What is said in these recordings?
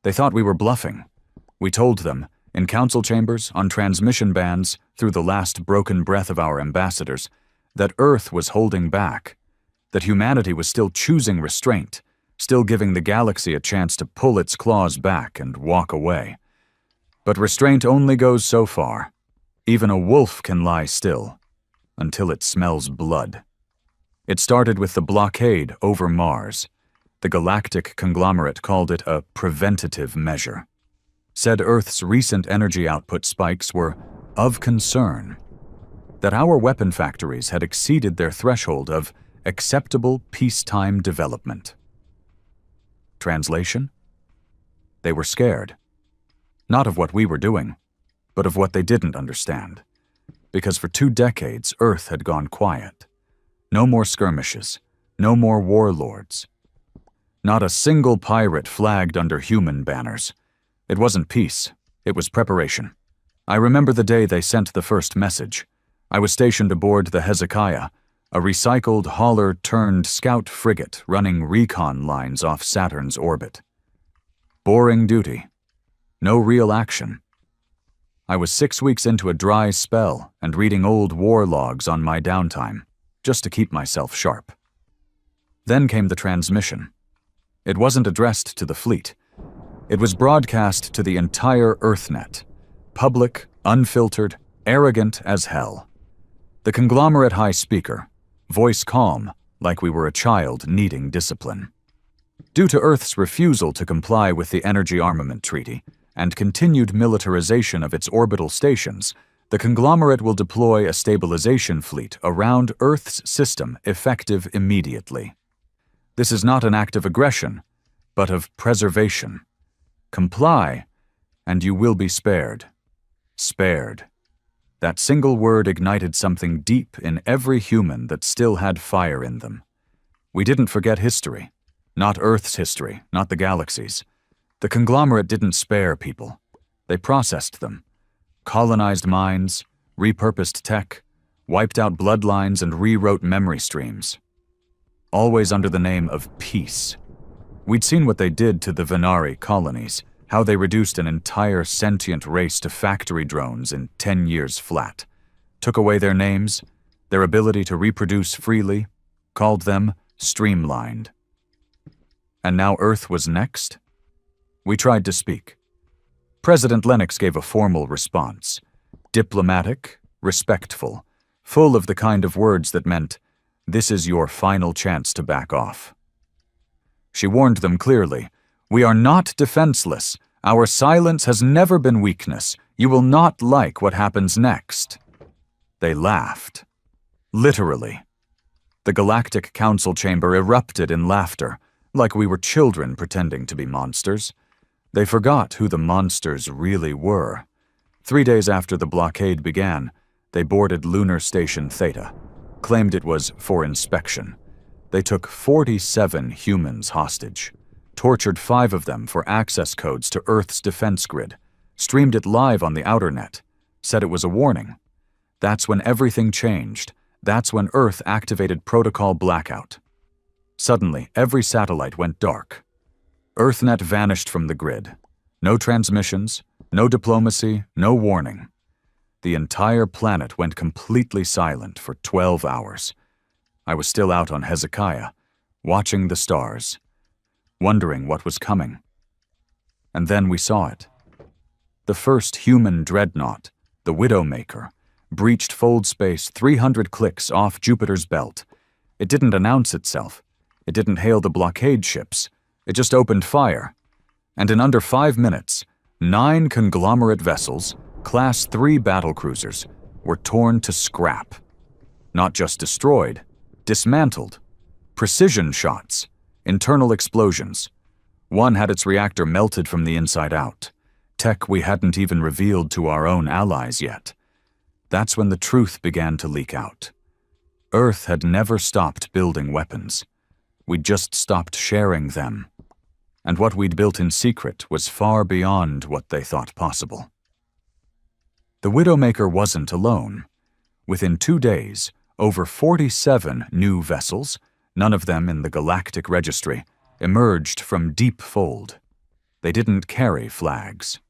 They thought we were bluffing. We told them, in council chambers, on transmission bands, through the last broken breath of our ambassadors, that Earth was holding back, that humanity was still choosing restraint, still giving the galaxy a chance to pull its claws back and walk away. But restraint only goes so far. Even a wolf can lie still, until it smells blood. It started with the blockade over Mars. The galactic conglomerate called it a preventative measure. Said Earth's recent energy output spikes were of concern, that our weapon factories had exceeded their threshold of acceptable peacetime development. Translation? They were scared. Not of what we were doing, but of what they didn't understand. Because for 2 decades, Earth had gone quiet. No more skirmishes, no more warlords. Not a single pirate flagged under human banners. It wasn't peace, it was preparation. I remember the day they sent the first message. I was stationed aboard the HFY, a recycled hauler-turned-scout frigate running recon lines off Saturn's orbit. Boring duty. No real action. I was 6 weeks into a dry spell and reading old war logs on my downtime, just to keep myself sharp. Then came the transmission. It wasn't addressed to the fleet. It was broadcast to the entire EarthNet. Public, unfiltered, arrogant as hell. The conglomerate high speaker, voice calm, like we were a child needing discipline. Due to Earth's refusal to comply with the Energy Armament Treaty and continued militarization of its orbital stations, the conglomerate will deploy a stabilization fleet around Earth's system effective immediately. This is not an act of aggression, but of preservation. Comply, and you will be spared. Spared. That single word ignited something deep in every human that still had fire in them. We didn't forget history. Not Earth's history, not the galaxy's. The conglomerate didn't spare people. They processed them. Colonized minds, repurposed tech, wiped out bloodlines and rewrote memory streams. Always under the name of peace. We'd seen what they did to the Venari colonies, how they reduced an entire sentient race to factory drones in 10 years flat, took away their names, their ability to reproduce freely, called them streamlined. And now Earth was next? We tried to speak. President Lennox gave a formal response, diplomatic, respectful, full of the kind of words that meant, "This is your final chance to back off." She warned them clearly, "We are not defenseless. Our silence has never been weakness. You will not like what happens next." They laughed. Literally. The Galactic Council chamber erupted in laughter, like we were children pretending to be monsters. They forgot who the monsters really were. 3 days after the blockade began, they boarded Lunar Station Theta, claimed it was for inspection. They took 47 humans hostage, tortured 5 of them for access codes to Earth's defense grid, streamed it live on the outer net, said it was a warning. That's when everything changed. That's when Earth activated protocol blackout. Suddenly, every satellite went dark. EarthNet vanished from the grid. No transmissions, no diplomacy, no warning. The entire planet went completely silent for 12 hours. I was still out on Hezekiah, watching the stars, wondering what was coming. And then we saw it. The first human dreadnought, the Widowmaker, breached fold space 300 clicks off Jupiter's belt. It didn't announce itself. It didn't hail the blockade ships. It just opened fire. And in under 5 minutes, 9 conglomerate vessels, Class 3 battlecruisers, were torn to scrap. Not just destroyed, dismantled. Precision shots, internal explosions. One had its reactor melted from the inside out. Tech we hadn't even revealed to our own allies yet. That's when the truth began to leak out. Earth had never stopped building weapons. We'd just stopped sharing them. And what we'd built in secret was far beyond what they thought possible. The Widowmaker wasn't alone. Within 2 days, over 47 new vessels, none of them in the Galactic Registry, emerged from deep fold. They didn't carry flags.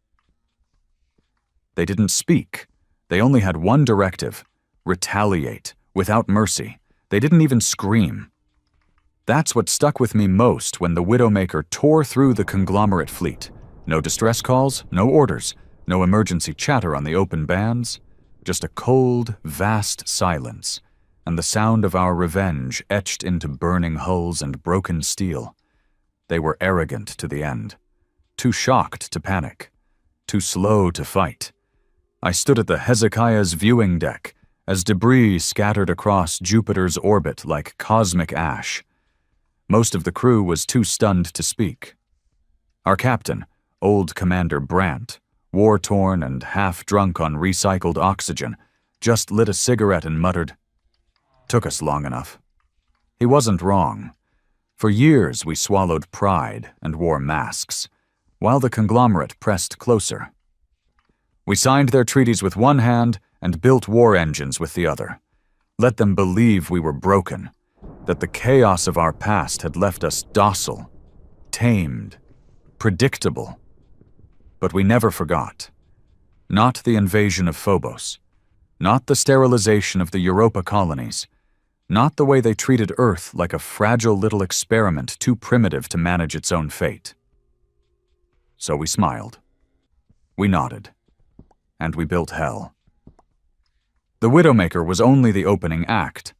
They didn't speak. They only had one directive: retaliate, without mercy. They didn't even scream. That's what stuck with me most when the Widowmaker tore through the conglomerate fleet. No distress calls, no orders, no emergency chatter on the open bands, just a cold, vast silence, and the sound of our revenge etched into burning hulls and broken steel. They were arrogant to the end, too shocked to panic, too slow to fight. I stood at the Hezekiah's viewing deck as debris scattered across Jupiter's orbit like cosmic ash. Most of the crew was too stunned to speak. Our captain, old Commander Brandt, war-torn and half-drunk on recycled oxygen, just lit a cigarette and muttered, "Took us long enough." He wasn't wrong. For years we swallowed pride and wore masks, while the conglomerate pressed closer. We signed their treaties with one hand and built war engines with the other. Let them believe we were broken, that the chaos of our past had left us docile, tamed, predictable. But we never forgot. Not the invasion of Phobos, not the sterilization of the Europa colonies, not the way they treated Earth like a fragile little experiment too primitive to manage its own fate. So we smiled. We nodded. And we built hell. The Widowmaker was only the opening act.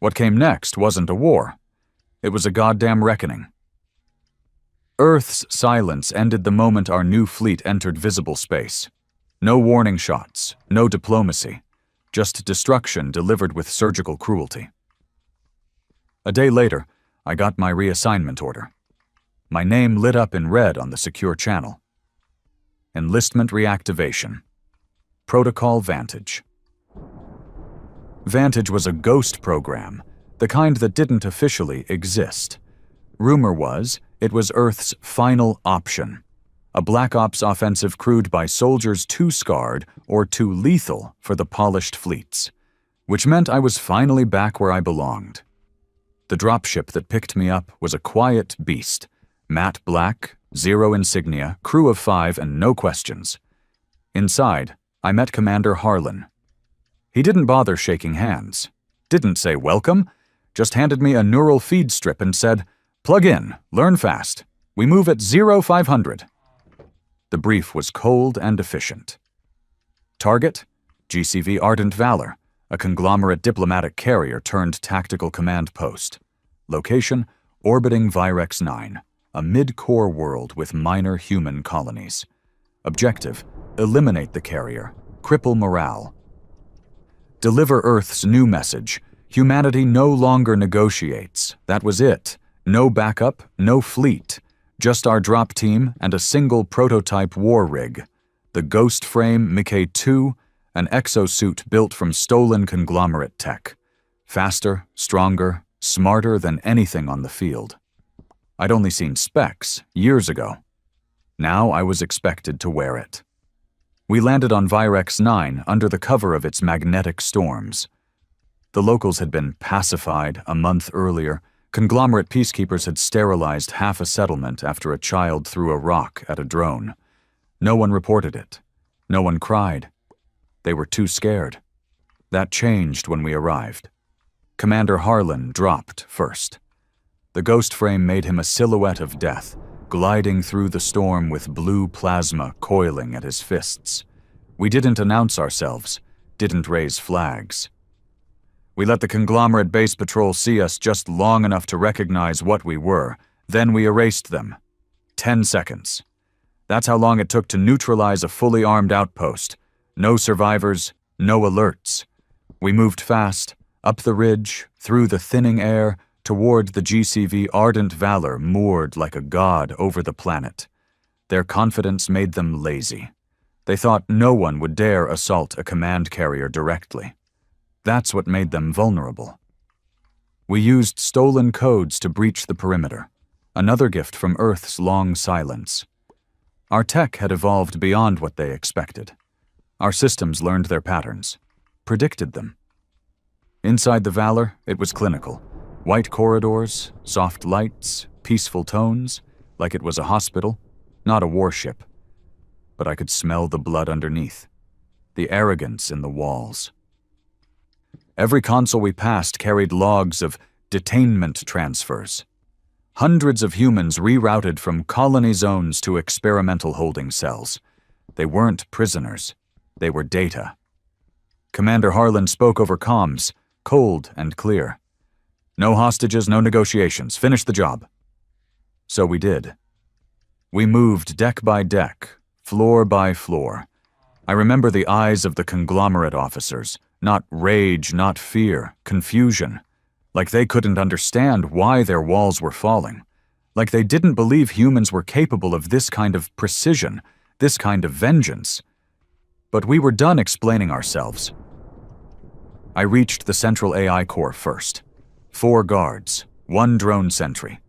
What came next wasn't a war. It was a goddamn reckoning. Earth's silence ended the moment our new fleet entered visible space. No warning shots, no diplomacy, just destruction delivered with surgical cruelty. A day later, I got my reassignment order. My name lit up in red on the secure channel. Enlistment reactivation. Protocol Vantage. Vantage was a ghost program, the kind that didn't officially exist. Rumor was it was Earth's final option, a Black Ops offensive crewed by soldiers too scarred or too lethal for the polished fleets, which meant I was finally back where I belonged. The dropship that picked me up was a quiet beast, matte black, 0 insignia, crew of 5 and no questions. Inside, I met Commander Harlan. He didn't bother shaking hands, didn't say welcome, just handed me a neural feed strip and said, "Plug in, learn fast. We move at 0500. The brief was cold and efficient. Target, GCV Ardent Valor, a conglomerate diplomatic carrier turned tactical command post. Location, orbiting Virex 9, a mid-core world with minor human colonies. Objective, eliminate the carrier, cripple morale. Deliver Earth's new message. Humanity no longer negotiates. That was it. No backup, no fleet. Just our drop team and a single prototype war rig. The Ghost Frame Mickey 2, an exosuit built from stolen conglomerate tech. Faster, stronger, smarter than anything on the field. I'd only seen specs years ago. Now I was expected to wear it. We landed on Virex 9 under the cover of its magnetic storms. The locals had been pacified a month earlier. Conglomerate peacekeepers had sterilized half a settlement after a child threw a rock at a drone. No one reported it. No one cried. They were too scared. That changed when we arrived. Commander Harlan dropped first. The ghost frame made him a silhouette of death, gliding through the storm with blue plasma coiling at his fists. We didn't announce ourselves, didn't raise flags. We let the conglomerate base patrol see us just long enough to recognize what we were, then we erased them. 10 seconds. That's how long it took to neutralize a fully armed outpost. No survivors, no alerts. We moved fast, up the ridge, through the thinning air, toward the GCV Ardent Valor moored like a god over the planet. Their confidence made them lazy. They thought no one would dare assault a command carrier directly. That's what made them vulnerable. We used stolen codes to breach the perimeter, another gift from Earth's long silence. Our tech had evolved beyond what they expected. Our systems learned their patterns, predicted them. Inside the Valor, it was clinical. White corridors, soft lights, peaceful tones, like it was a hospital. not a warship. But I could smell the blood underneath, the arrogance in the walls. Every console we passed carried logs of detainment transfers. Hundreds of humans rerouted from colony zones to experimental holding cells. They weren't prisoners. They were data. Commander Harlan spoke over comms, cold and clear. No hostages, no negotiations. Finish the job. So we did. We moved deck by deck, floor by floor. I remember the eyes of the conglomerate officers. Not rage, not fear, confusion. Like they couldn't understand why their walls were falling. Like they didn't believe humans were capable of this kind of precision, this kind of vengeance. But we were done explaining ourselves. I reached the central AI core first. 4 guards, 1 drone sentry.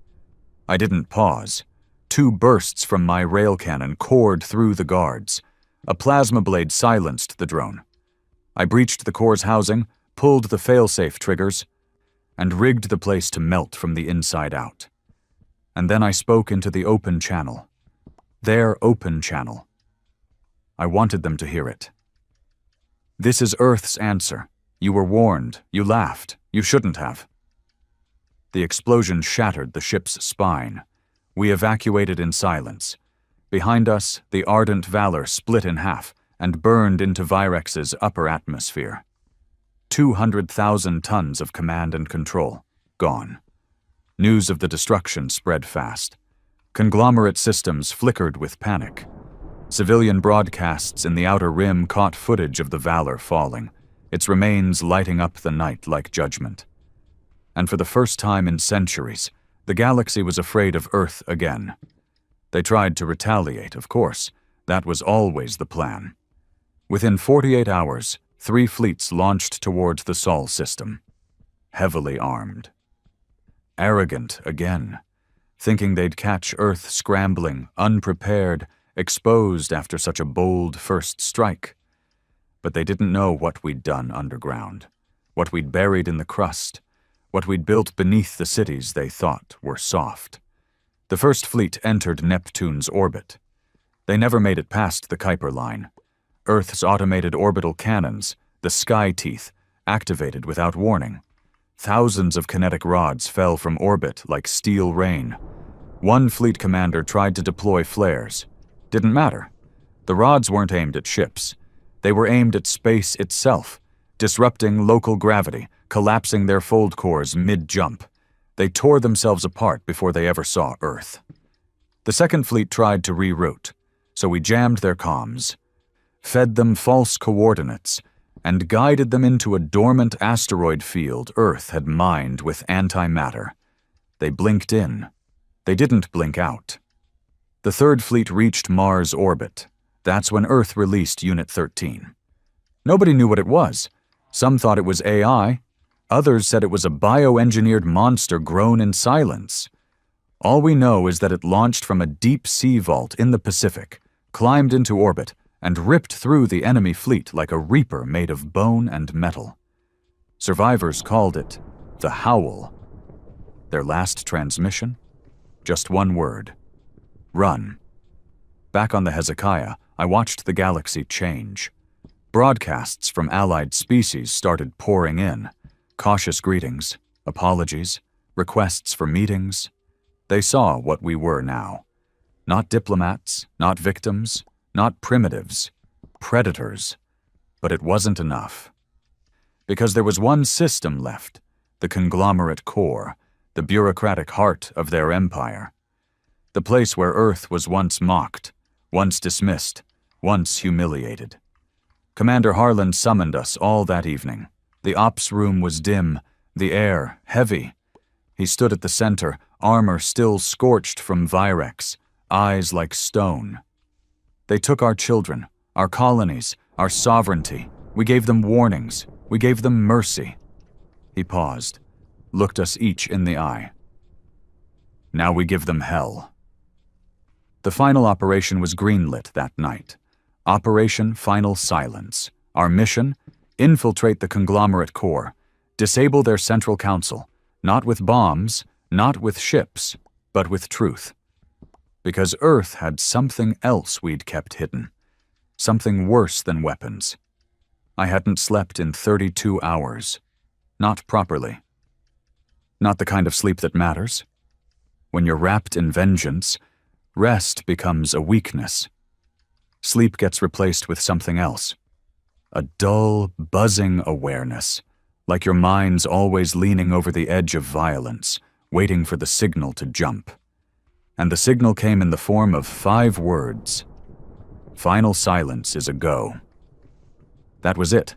I didn't pause. 2 bursts from my rail cannon cored through the guards. A plasma blade silenced the drone. I breached the core's housing, pulled the failsafe triggers, and rigged the place to melt from the inside out. And then I spoke into the open channel. Their open channel. I wanted them to hear it. This is Earth's answer. You were warned. You laughed. You shouldn't have. The explosion shattered the ship's spine. We evacuated in silence. Behind us, the ardent valor split in half and burned into Virex's upper atmosphere. 200,000 tons of command and control, gone. News of the destruction spread fast. Conglomerate systems flickered with panic. Civilian broadcasts in the outer rim caught footage of the Valor falling, its remains lighting up the night like judgment. And for the first time in centuries, the galaxy was afraid of Earth again. They tried to retaliate, of course. That was always the plan. Within 48 hours, 3 fleets launched towards the Sol system, heavily armed. Arrogant again, thinking they'd catch Earth scrambling, unprepared, exposed after such a bold first strike. But they didn't know what we'd done underground, what we'd buried in the crust, what we'd built beneath the cities they thought were soft. The first fleet entered Neptune's orbit. They never made it past the Kuiper line. Earth's automated orbital cannons, the sky teeth, activated without warning. Thousands of kinetic rods fell from orbit like steel rain. One fleet commander tried to deploy flares. Didn't matter. The rods weren't aimed at ships. They were aimed at space itself, disrupting local gravity, collapsing their fold cores mid-jump. They tore themselves apart before they ever saw Earth. The second fleet tried to reroute, so we jammed their comms, fed them false coordinates, and guided them into a dormant asteroid field Earth had mined with antimatter. They blinked in. They didn't blink out. The third fleet reached Mars orbit. That's when Earth released Unit 13. Nobody knew what it was. Some thought it was AI. Others said it was a bioengineered monster grown in silence. All we know is that it launched from a deep sea vault in the Pacific, climbed into orbit, and ripped through the enemy fleet like a reaper made of bone and metal. Survivors called it the Howl. Their last transmission? Just one word. Run. Back on the Hezekiah, I watched the galaxy change. Broadcasts from allied species started pouring in. Cautious greetings, apologies, requests for meetings. They saw what we were now. Not diplomats, not victims, not primitives, predators. But it wasn't enough. Because there was one system left, the conglomerate core, the bureaucratic heart of their empire. The place where Earth was once mocked, once dismissed, once humiliated. Commander Harlan summoned us all that evening. The ops room was dim, the air heavy. He stood at the center, armor still scorched from Virex, eyes like stone. They took our children, our colonies, our sovereignty. We gave them warnings. We gave them mercy. He paused, looked us each in the eye. Now we give them hell. The final operation was greenlit that night. Operation Final Silence. Our mission? Infiltrate the conglomerate core. Disable their central council. Not with bombs, not with ships, but with truth. Because Earth had something else we'd kept hidden. Something worse than weapons. I hadn't slept in 32 hours. Not properly. Not the kind of sleep that matters. When you're wrapped in vengeance, rest becomes a weakness. Sleep gets replaced with something else. A dull, buzzing awareness, like your mind's always leaning over the edge of violence, waiting for the signal to jump. And the signal came in the form of 5 words. Final silence is a go. That was it.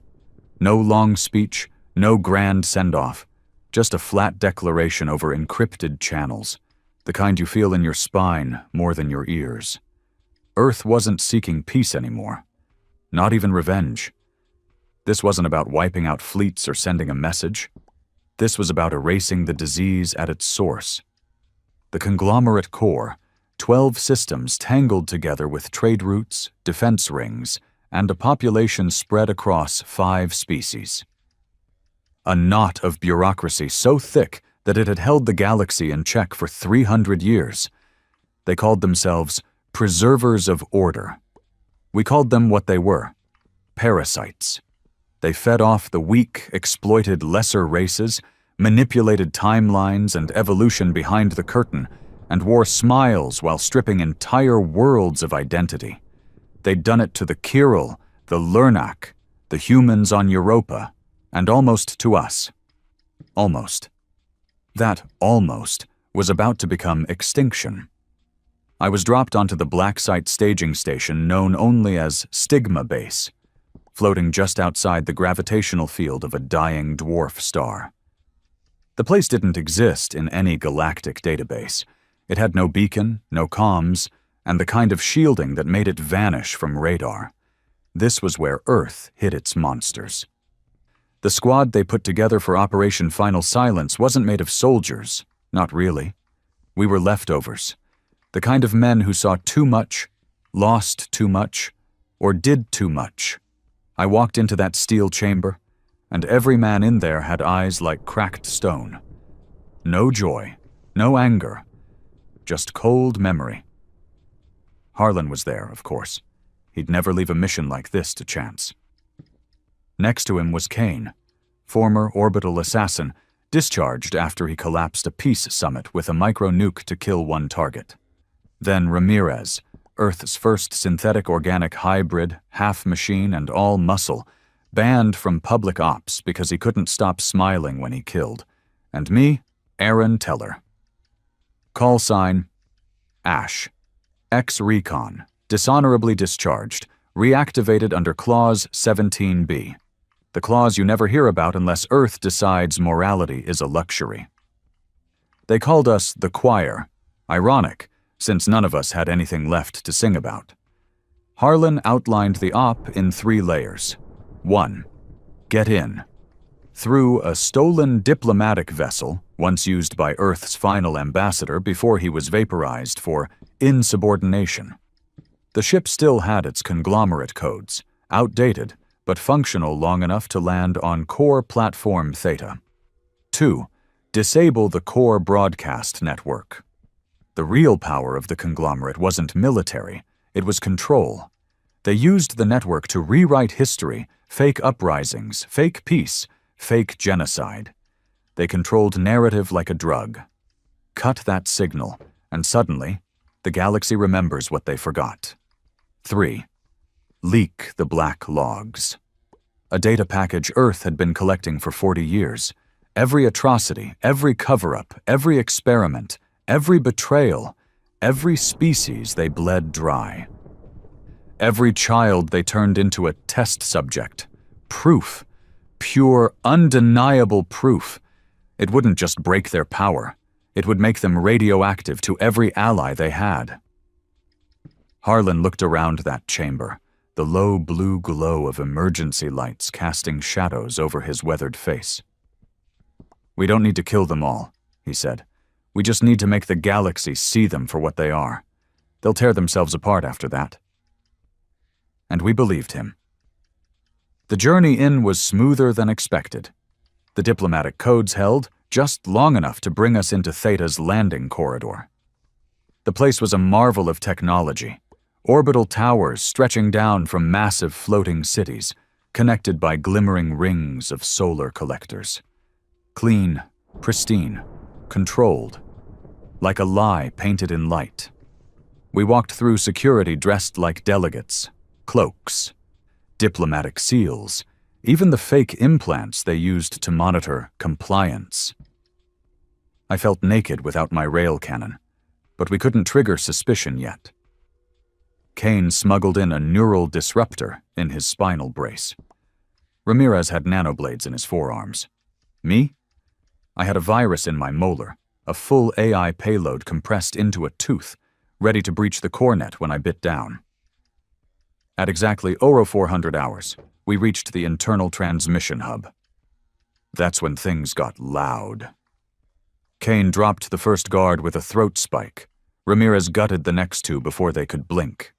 No long speech, no grand send-off, just a flat declaration over encrypted channels, the kind you feel in your spine more than your ears. Earth wasn't seeking peace anymore. Not even revenge. This wasn't about wiping out fleets or sending a message. This was about erasing the disease at its source. The conglomerate core, 12 systems tangled together with trade routes, defense rings, and a population spread across 5 species. A knot of bureaucracy so thick that it had held the galaxy in check for 300 years. They called themselves preservers of order. We called them what they were, parasites. They fed off the weak, exploited lesser races, manipulated timelines and evolution behind the curtain, and wore smiles while stripping entire worlds of identity. They'd done it to the Kirill, the Lernak, the humans on Europa, and almost to us. Almost. That almost was about to become extinction. I was dropped onto the black site staging station known only as Stigma Base, floating just outside the gravitational field of a dying dwarf star. The place didn't exist in any galactic database. It had no beacon, no comms, and the kind of shielding that made it vanish from radar. This was where Earth hid its monsters. The squad they put together for Operation Final Silence wasn't made of soldiers, not really. We were leftovers, the kind of men who saw too much, lost too much, or did too much. I walked into that steel chamber, and every man in there had eyes like cracked stone. No joy, no anger, just cold memory. Harlan was there, of course. He'd never leave a mission like this to chance. Next to him was Kane, former orbital assassin, discharged after he collapsed a peace summit with a micro-nuke to kill one target. Then Ramirez, Earth's first synthetic organic hybrid, half machine and all muscle, banned from public ops because he couldn't stop smiling when he killed. And me, Aaron Teller. Call sign, Ash. Ex-recon, dishonorably discharged, reactivated under Clause 17B. The clause you never hear about unless Earth decides morality is a luxury. They called us the Choir. Ironic, since none of us had anything left to sing about. Harlan outlined the op in 3 layers. 1. Get in. Through a stolen diplomatic vessel, once used by Earth's final ambassador before he was vaporized for insubordination. The ship still had its conglomerate codes, outdated, but functional long enough to land on core platform Theta. 2. Disable the core broadcast network. The real power of the conglomerate wasn't military, it was control. They used the network to rewrite history, fake uprisings, fake peace, fake genocide. They controlled narrative like a drug. Cut that signal, and suddenly, the galaxy remembers what they forgot. 3. Leak the black logs. A data package Earth had been collecting for 40 years. Every atrocity, every cover-up, every experiment, every betrayal, every species they bled dry. Every child they turned into a test subject. Proof. Pure, undeniable proof. It wouldn't just break their power. It would make them radioactive to every ally they had. Harlan looked around that chamber, the low blue glow of emergency lights casting shadows over his weathered face. "We don't need to kill them all," he said. "We just need to make the galaxy see them for what they are. They'll tear themselves apart after that." And we believed him. The journey in was smoother than expected. The diplomatic codes held just long enough to bring us into Theta's landing corridor. The place was a marvel of technology. Orbital towers stretching down from massive floating cities, connected by glimmering rings of solar collectors. Clean, pristine, controlled, like a lie painted in light. We walked through security dressed like delegates, cloaks, diplomatic seals, even the fake implants they used to monitor compliance. I felt naked without my rail cannon, but we couldn't trigger suspicion yet. Kane smuggled in a neural disruptor in his spinal brace. Ramirez had nanoblades in his forearms. Me? I had a virus in my molar, a full AI payload compressed into a tooth, ready to breach the cornet when I bit down. At exactly 0400 hours, we reached the internal transmission hub. That's when things got loud. Kane dropped the first guard with a throat spike. Ramirez gutted the next two before they could blink.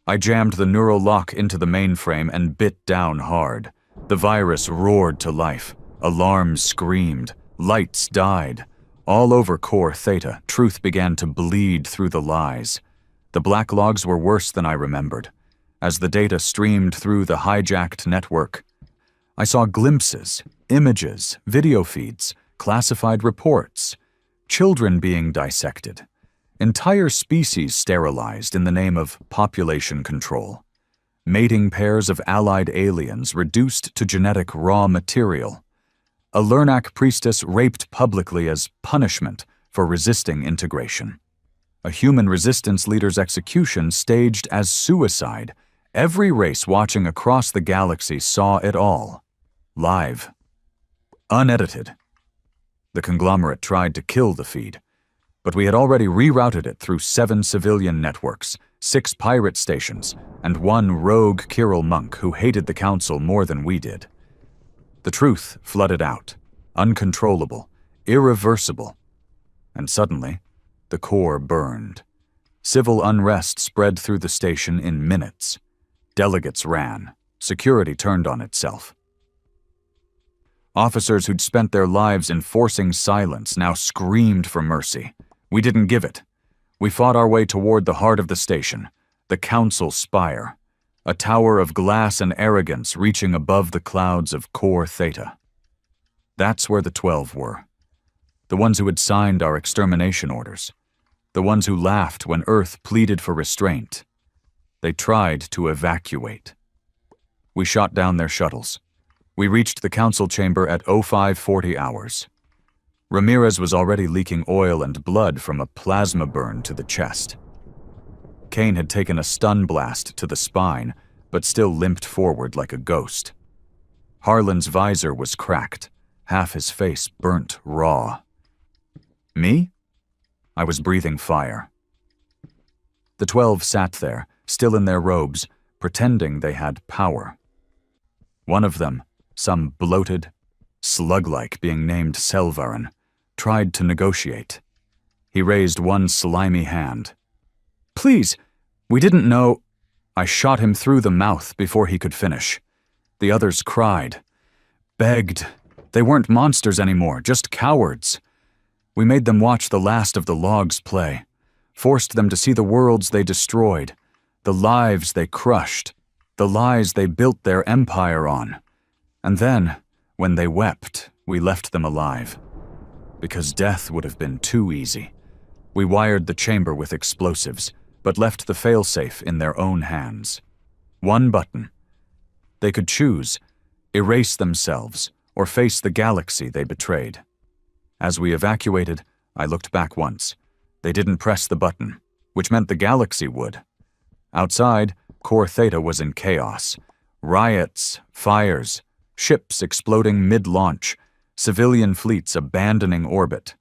I jammed the neural lock into the mainframe and bit down hard. The virus roared to life. Alarms screamed. Lights died. All over Core Theta, truth began to bleed through the lies. The black logs were worse than I remembered. As the data streamed through the hijacked network, I saw glimpses, images, video feeds, classified reports, children being dissected, entire species sterilized in the name of population control, mating pairs of allied aliens reduced to genetic raw material, a Lernak priestess raped publicly as punishment for resisting integration, a human resistance leader's execution staged as suicide. Every race watching across the galaxy saw it all. Live. Unedited. The conglomerate tried to kill the feed, but we had already rerouted it through 7 civilian networks, 6 pirate stations, and 1 rogue Kyril monk who hated the Council more than we did. The truth flooded out, uncontrollable, irreversible, and suddenly, the core burned. Civil unrest spread through the station in minutes. Delegates ran. Security turned on itself. Officers who'd spent their lives enforcing silence now screamed for mercy. We didn't give it. We fought our way toward the heart of the station, the Council Spire, a tower of glass and arrogance reaching above the clouds of Core Theta. That's where the 12 were. The ones who had signed our extermination orders. The ones who laughed when Earth pleaded for restraint. They tried to evacuate. We shot down their shuttles. We reached the council chamber at 0540 hours. Ramirez was already leaking oil and blood from a plasma burn to the chest. Kane had taken a stun blast to the spine, but still limped forward like a ghost. Harlan's visor was cracked, half his face burnt raw. Me? I was breathing fire. The 12 sat there, still in their robes, pretending they had power. One of them, some bloated, slug-like being named Selvarin, tried to negotiate. He raised one slimy hand. "Please, we didn't know—" I shot him through the mouth before he could finish. The others cried, begged. They weren't monsters anymore, just cowards. We made them watch the last of the logs play, forced them to see the worlds they destroyed, the lives they crushed, the lies they built their empire on. And then, when they wept, we left them alive. Because death would have been too easy. We wired the chamber with explosives, but left the failsafe in their own hands. One button. They could choose, erase themselves, or face the galaxy they betrayed. As we evacuated, I looked back once. They didn't press the button, which meant the galaxy would. Outside, Core Theta was in chaos. Riots, fires, ships exploding mid-launch, civilian fleets abandoning orbit.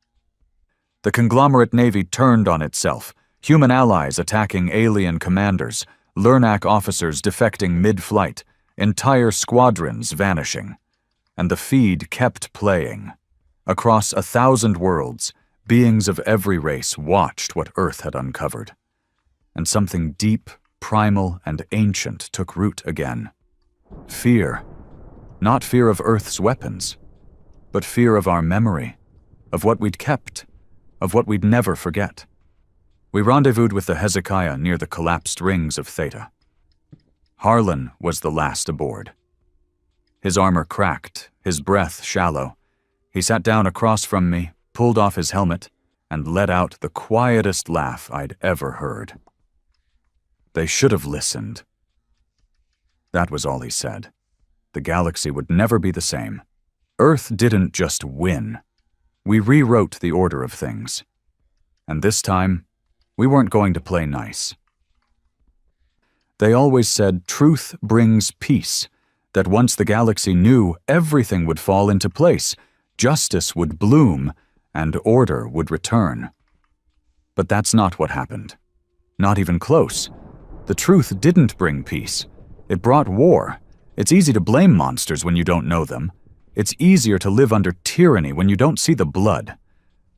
The conglomerate navy turned on itself, human allies attacking alien commanders, Lernak officers defecting mid-flight, entire squadrons vanishing. And the feed kept playing. Across 1,000 worlds, beings of every race watched what Earth had uncovered. And something deep, primal, and ancient took root again. Fear. Not fear of Earth's weapons, but fear of our memory, of what we'd kept, of what we'd never forget. We rendezvoused with the Hezekiah near the collapsed rings of Theta. Harlan was the last aboard. His armor cracked, his breath shallow. He sat down across from me, pulled off his helmet, and let out the quietest laugh I'd ever heard. They should have listened. That was all he said. The galaxy would never be the same. Earth didn't just win. We rewrote the order of things. And this time, we weren't going to play nice. They always said truth brings peace, that once the galaxy knew, everything would fall into place, justice would bloom, and order would return. But that's not what happened. Not even close. The truth didn't bring peace. It brought war. It's easy to blame monsters when you don't know them. It's easier to live under tyranny when you don't see the blood.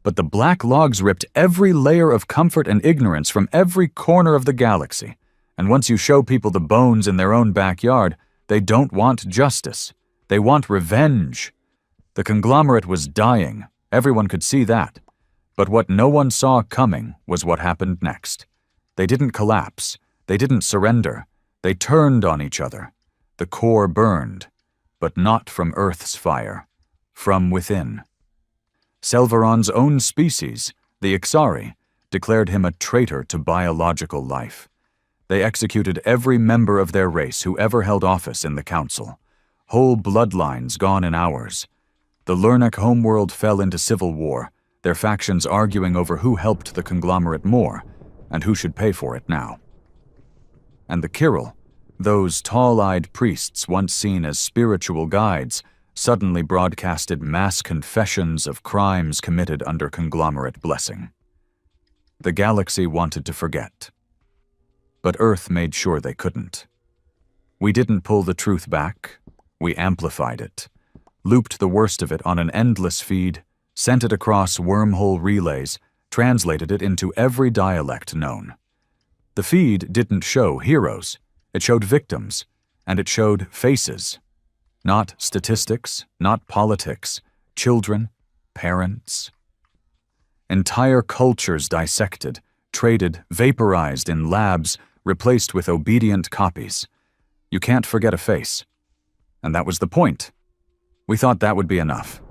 But the black logs ripped every layer of comfort and ignorance from every corner of the galaxy. And once you show people the bones in their own backyard, they don't want justice. They want revenge. The conglomerate was dying. Everyone could see that. But what no one saw coming was what happened next. They didn't collapse. They didn't surrender. They turned on each other. The core burned, but not from Earth's fire, from within. Selvaron's own species, the Ixari, declared him a traitor to biological life. They executed every member of their race who ever held office in the Council. Whole bloodlines gone in hours. The Lernic homeworld fell into civil war, their factions arguing over who helped the conglomerate more, and who should pay for it now. And the Kyril, those tall-eyed priests once seen as spiritual guides, suddenly broadcasted mass confessions of crimes committed under conglomerate blessing. The galaxy wanted to forget. But Earth made sure they couldn't. We didn't pull the truth back. We amplified it, looped the worst of it on an endless feed, sent it across wormhole relays, translated it into every dialect known. The feed didn't show heroes. It showed victims, and it showed faces. Not statistics, not politics, children, parents. Entire cultures dissected, traded, vaporized in labs, replaced with obedient copies. You can't forget a face. And that was the point. We thought that would be enough.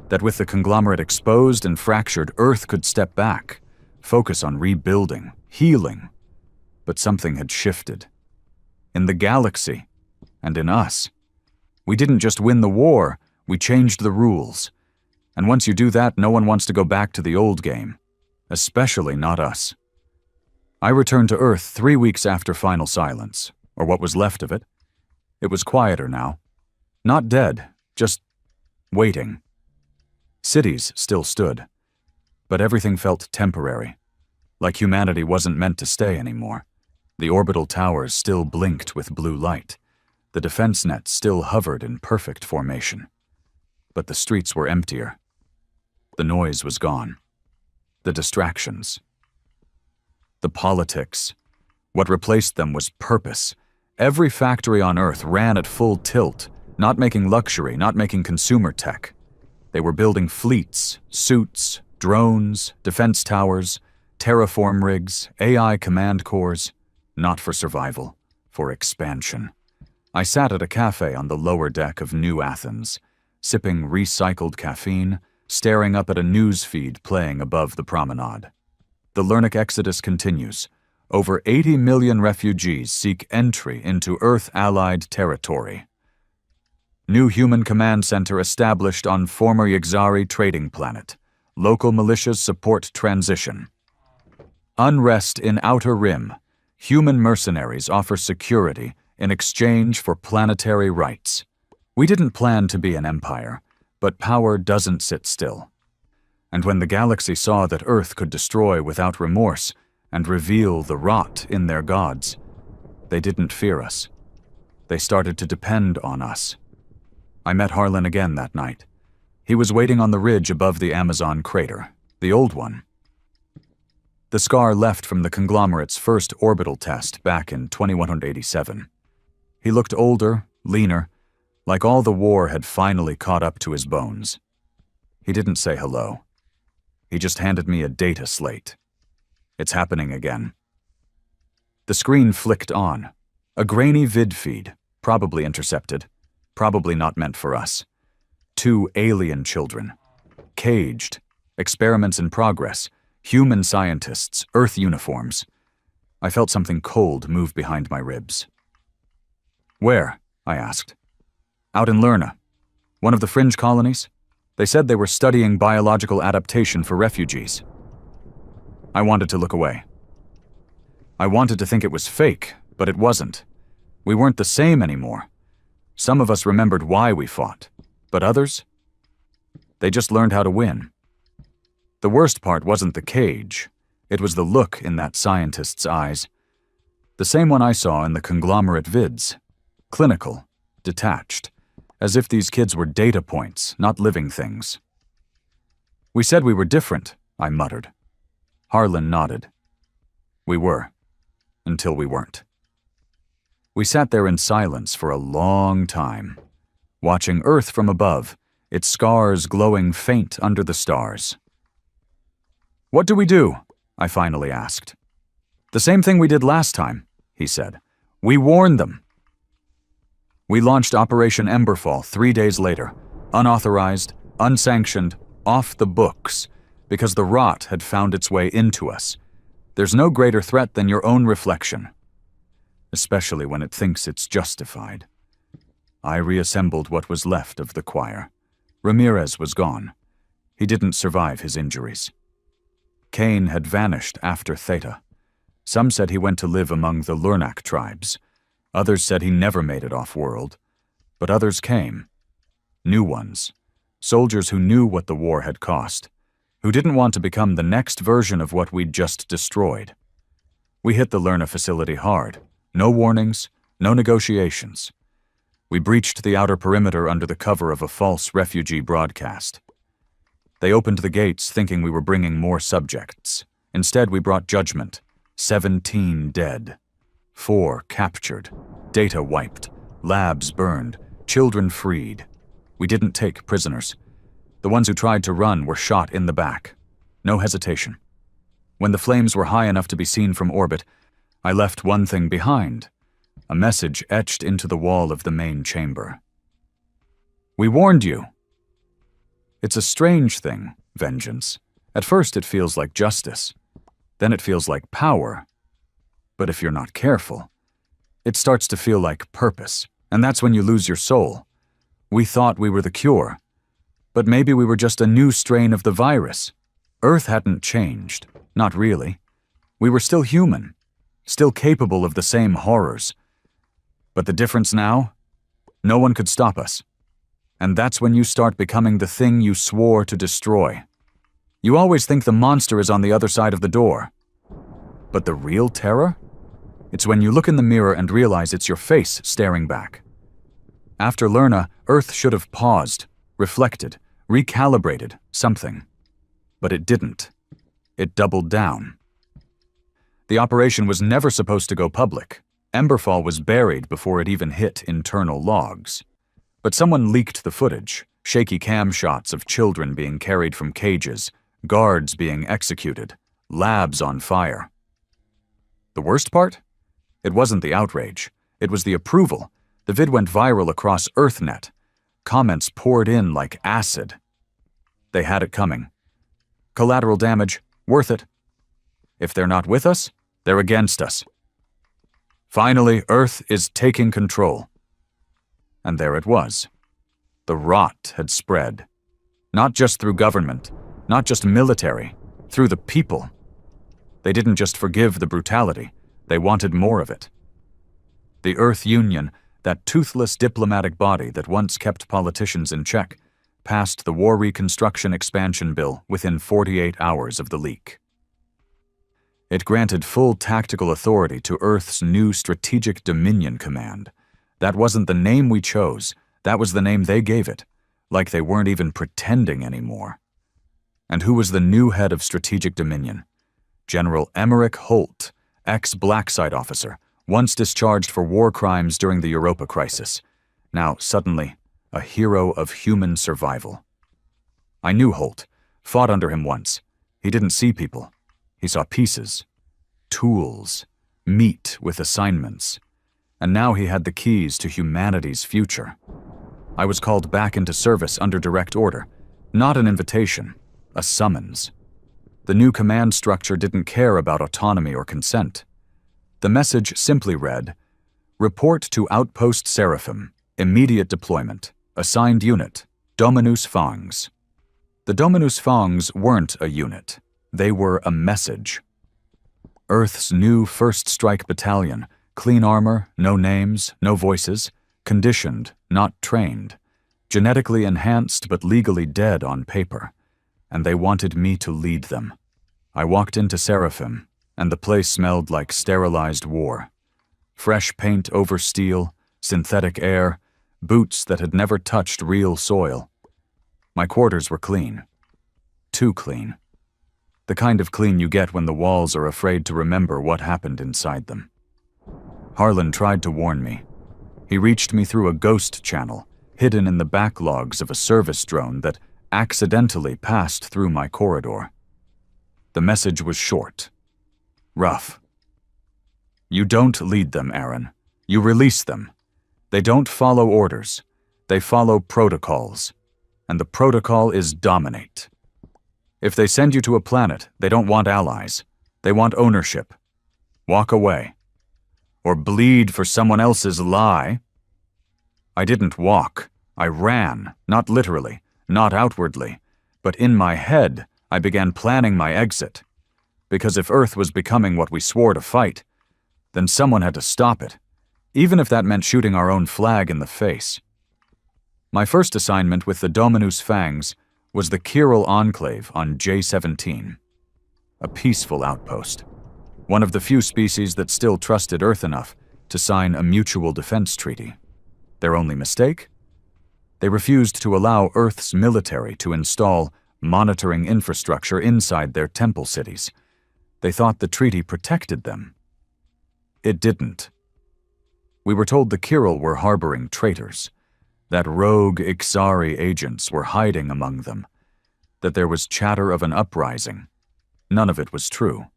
That with the conglomerate exposed and fractured, Earth could step back, focus on rebuilding, healing. But something had shifted. In the galaxy, and in us. We didn't just win the war, we changed the rules. And once you do that, no one wants to go back to the old game. Especially not us. I returned to Earth 3 weeks after final silence, or what was left of it. It was quieter now. Not dead, just waiting. Cities still stood, but everything felt temporary, like humanity wasn't meant to stay anymore. The orbital towers still blinked with blue light. The defense nets still hovered in perfect formation. But the streets were emptier. The noise was gone. The distractions. The politics. What replaced them was purpose. Every factory on Earth ran at full tilt, not making luxury, not making consumer tech. They were building fleets, suits, drones, defense towers, terraform rigs, AI command cores, not for survival, for expansion. I sat at a cafe on the lower deck of New Athens, sipping recycled caffeine, staring up at a news feed playing above the promenade. The Lernic exodus continues. Over 80 million refugees seek entry into Earth-allied territory. New human command center established on former Ixari trading planet. Local militias support transition. Unrest in Outer Rim. Human mercenaries offer security in exchange for planetary rights. We didn't plan to be an empire, but power doesn't sit still. And when the galaxy saw that Earth could destroy without remorse and reveal the rot in their gods, they didn't fear us. They started to depend on us. I met Harlan again that night. He was waiting on the ridge above the Amazon crater, the old one. The scar left from the conglomerate's first orbital test back in 2187. He looked older, leaner, like all the war had finally caught up to his bones. He didn't say hello. He just handed me a data slate. It's happening again. The screen flicked on. A grainy vid feed, probably intercepted, probably not meant for us. 2 alien children. Caged. Experiments in progress. Human scientists. Earth uniforms. I felt something cold move behind my ribs. Where? I asked. Out in Lerna. One of the fringe colonies? They said they were studying biological adaptation for refugees. I wanted to look away. I wanted to think it was fake, but it wasn't. We weren't the same anymore. Some of us remembered why we fought, but others? They just learned how to win. The worst part wasn't the cage. It was the look in that scientist's eyes. The same one I saw in the conglomerate vids. Clinical, detached, as if these kids were data points, not living things. We said we were different, I muttered. Harlan nodded. We were, until we weren't. We sat there in silence for a long time, watching Earth from above, its scars glowing faint under the stars. What do we do? I finally asked. The same thing we did last time, he said. We warned them. We launched Operation Emberfall 3 days later, unauthorized, unsanctioned, off the books, because the rot had found its way into us. There's no greater threat than your own reflection, especially when it thinks it's justified. I reassembled what was left of the choir. Ramirez was gone. He didn't survive his injuries. Kane had vanished after Theta. Some said he went to live among the Lurnak tribes. Others said he never made it off-world. But others came. New ones. Soldiers who knew what the war had cost, who didn't want to become the next version of what we'd just destroyed. We hit the Lerna facility hard. No warnings, no negotiations. We breached the outer perimeter under the cover of a false refugee broadcast. They opened the gates thinking we were bringing more subjects. Instead, we brought judgment. 17 dead. 4 captured. Data wiped. Labs burned. Children freed. We didn't take prisoners. The ones who tried to run were shot in the back. No hesitation. When the flames were high enough to be seen from orbit, I left one thing behind. A message etched into the wall of the main chamber. We warned you. It's a strange thing, vengeance. At first it feels like justice. Then it feels like power. But if you're not careful, it starts to feel like purpose, and that's when you lose your soul. We thought we were the cure, but maybe we were just a new strain of the virus. Earth hadn't changed, not really. We were still human, still capable of the same horrors. But the difference now? No one could stop us. And that's when you start becoming the thing you swore to destroy. You always think the monster is on the other side of the door. But the real terror? It's when you look in the mirror and realize it's your face staring back. After Lerna, Earth should have paused, reflected, recalibrated something. But it didn't. It doubled down. The operation was never supposed to go public. Emberfall was buried before it even hit internal logs. But someone leaked the footage, shaky cam shots of children being carried from cages, guards being executed, labs on fire. The worst part? It wasn't the outrage. It was the approval. The vid went viral across EarthNet. Comments poured in like acid. They had it coming. Collateral damage, worth it. If they're not with us, they're against us. Finally, Earth is taking control. And there it was. The rot had spread. Not just through government, not just military, through the people. They didn't just forgive the brutality, they wanted more of it. The Earth Union, that toothless diplomatic body that once kept politicians in check, passed the War Reconstruction Expansion Bill within 48 hours of the leak. It granted full tactical authority to Earth's new Strategic Dominion Command. That wasn't the name we chose, that was the name they gave it, like they weren't even pretending anymore. And who was the new head of Strategic Dominion? General Emmerich Holt, ex-Blacksite officer, once discharged for war crimes during the Europa crisis. Now, suddenly, a hero of human survival. I knew Holt, fought under him once. He didn't see people. He saw pieces, tools, meat with assignments, and now he had the keys to humanity's future. I was called back into service under direct order, not an invitation, a summons. The new command structure didn't care about autonomy or consent. The message simply read, "Report to Outpost Seraphim, immediate deployment, assigned unit, Dominus Fangs." The Dominus Fangs weren't a unit, they were a message. Earth's new First Strike Battalion, clean armor, no names, no voices, conditioned, not trained, genetically enhanced but legally dead on paper, and they wanted me to lead them. I walked into Seraphim, and the place smelled like sterilized war. Fresh paint over steel, synthetic air, boots that had never touched real soil. My quarters were clean. Too clean. The kind of clean you get when the walls are afraid to remember what happened inside them. Harlan tried to warn me. He reached me through a ghost channel, hidden in the backlogs of a service drone that accidentally passed through my corridor. The message was short. Rough. "You don't lead them, Aaron. You release them. They don't follow orders. They follow protocols. And the protocol is dominate. If they send you to a planet, they don't want allies. They want ownership. Walk away. Or bleed for someone else's lie." I didn't walk. I ran, not literally, not outwardly, but in my head, I began planning my exit. Because if Earth was becoming what we swore to fight, then someone had to stop it, even if that meant shooting our own flag in the face. My first assignment with the Dominus Fangs was the Chiral Enclave on J-17. A peaceful outpost. One of the few species that still trusted Earth enough to sign a mutual defense treaty. Their only mistake? They refused to allow Earth's military to install monitoring infrastructure inside their temple cities. They thought the treaty protected them. It didn't. We were told the Chiral were harboring traitors, that rogue Ixari agents were hiding among them, that there was chatter of an uprising. None of it was true.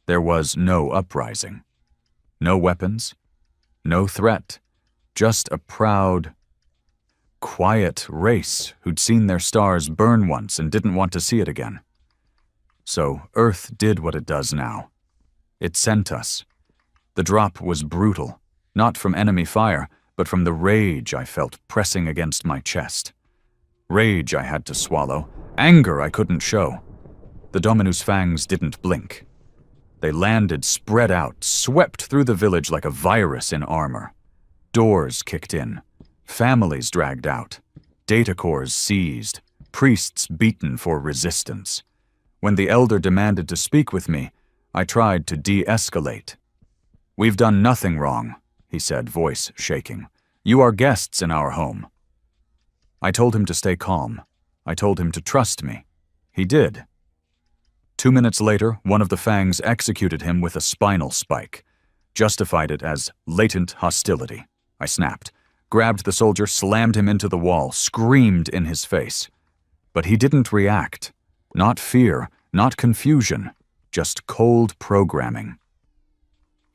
There was no uprising. No weapons, no threat, just a proud, quiet race who'd seen their stars burn once and didn't want to see it again. So Earth did what it does now. It sent us. The drop was brutal, not from enemy fire, but from the rage I felt pressing against my chest. Rage I had to swallow, anger I couldn't show. The Dominus Fangs didn't blink. They landed spread out, swept through the village like a virus in armor. Doors kicked in, families dragged out, data cores seized, priests beaten for resistance. When the elder demanded to speak with me, I tried to de-escalate. "We've done nothing wrong," he said, voice shaking. "You are guests in our home." I told him to stay calm. I told him to trust me. He did. 2 minutes later, one of the Fangs executed him with a spinal spike, justified it as latent hostility. I snapped, grabbed the soldier, slammed him into the wall, screamed in his face. But he didn't react. Not fear, not confusion, just cold programming.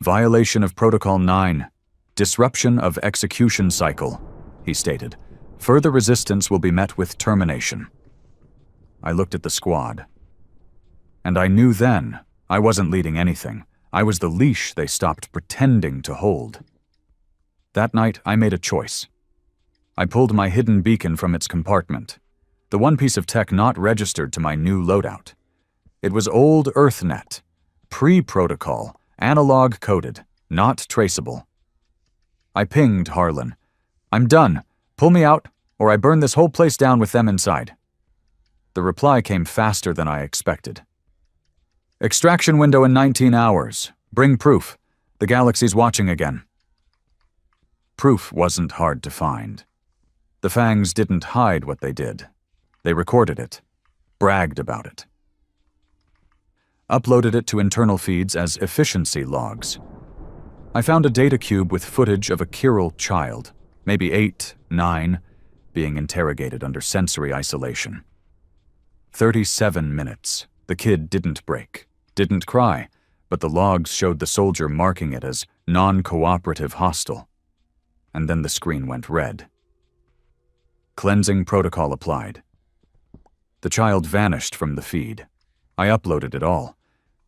"Violation of Protocol 9. Disruption of execution cycle," he stated. "Further resistance will be met with termination." I looked at the squad. And I knew then I wasn't leading anything. I was the leash they stopped pretending to hold. That night, I made a choice. I pulled my hidden beacon from its compartment, the one piece of tech not registered to my new loadout. It was old EarthNet, pre-protocol, analog coded, not traceable. I pinged Harlan. "I'm done. Pull me out, or I burn this whole place down with them inside." The reply came faster than I expected. "Extraction window in 19 hours. Bring proof. The galaxy's watching again." Proof wasn't hard to find. The Fangs didn't hide what they did. They recorded it, bragged about it. Uploaded it to internal feeds as efficiency logs. I found a data cube with footage of a Chiral child, maybe 8, 9, being interrogated under sensory isolation. 37 minutes. The kid didn't break. didn't cry, but the logs showed the soldier marking it as non-cooperative hostile. And then the screen went red. Cleansing protocol applied. The child vanished from the feed. I uploaded it all.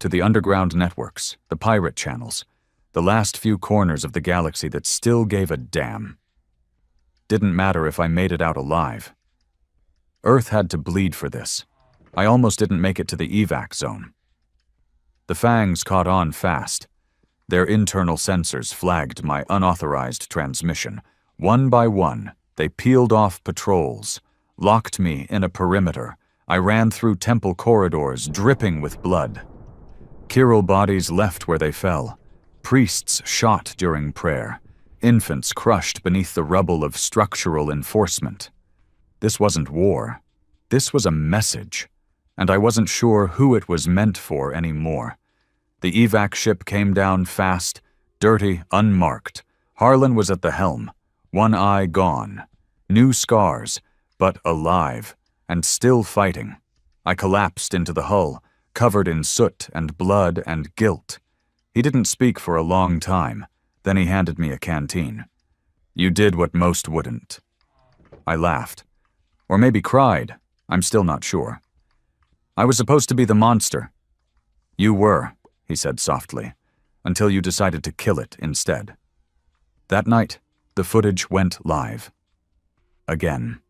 To the underground networks, the pirate channels, the last few corners of the galaxy that still gave a damn. Didn't matter if I made it out alive. Earth had to bleed for this. I almost didn't make it to the evac zone. The fangs caught on fast. Their internal sensors flagged my unauthorized transmission. One by one, they peeled off patrols, locked me in a perimeter. I ran through temple corridors dripping with blood. Chiral bodies left where they fell. Priests shot during prayer. Infants crushed beneath the rubble of structural enforcement. This wasn't war. This was a message, and I wasn't sure who it was meant for anymore. The evac ship came down fast, dirty, unmarked. Harlan was at the helm, one eye gone. New scars, but alive, and still fighting. I collapsed into the hull, covered in soot and blood and guilt. He didn't speak for a long time. Then he handed me a canteen. You did what most wouldn't. I laughed. Or maybe cried. I'm still not sure. I was supposed to be the monster. You were, he said softly, until you decided to kill it instead. That night, the footage went live. Again.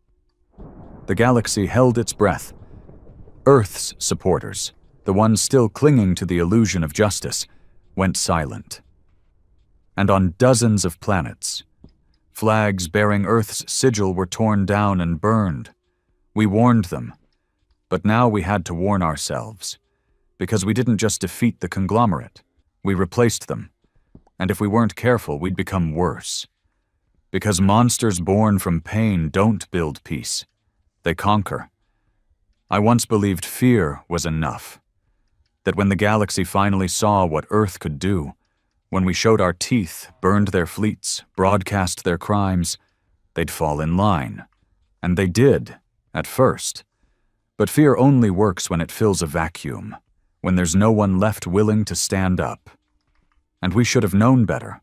The galaxy held its breath. Earth's supporters, the ones still clinging to the illusion of justice, went silent. And on dozens of planets, flags bearing Earth's sigil were torn down and burned. We warned them, but now we had to warn ourselves, because we didn't just defeat the conglomerate, we replaced them, and if we weren't careful, we'd become worse. Because monsters born from pain don't build peace, they conquer. I once believed fear was enough, that when the galaxy finally saw what Earth could do, when we showed our teeth, burned their fleets, broadcast their crimes, they'd fall in line. And they did, at first. But fear only works when it fills a vacuum, when there's no one left willing to stand up. And we should have known better.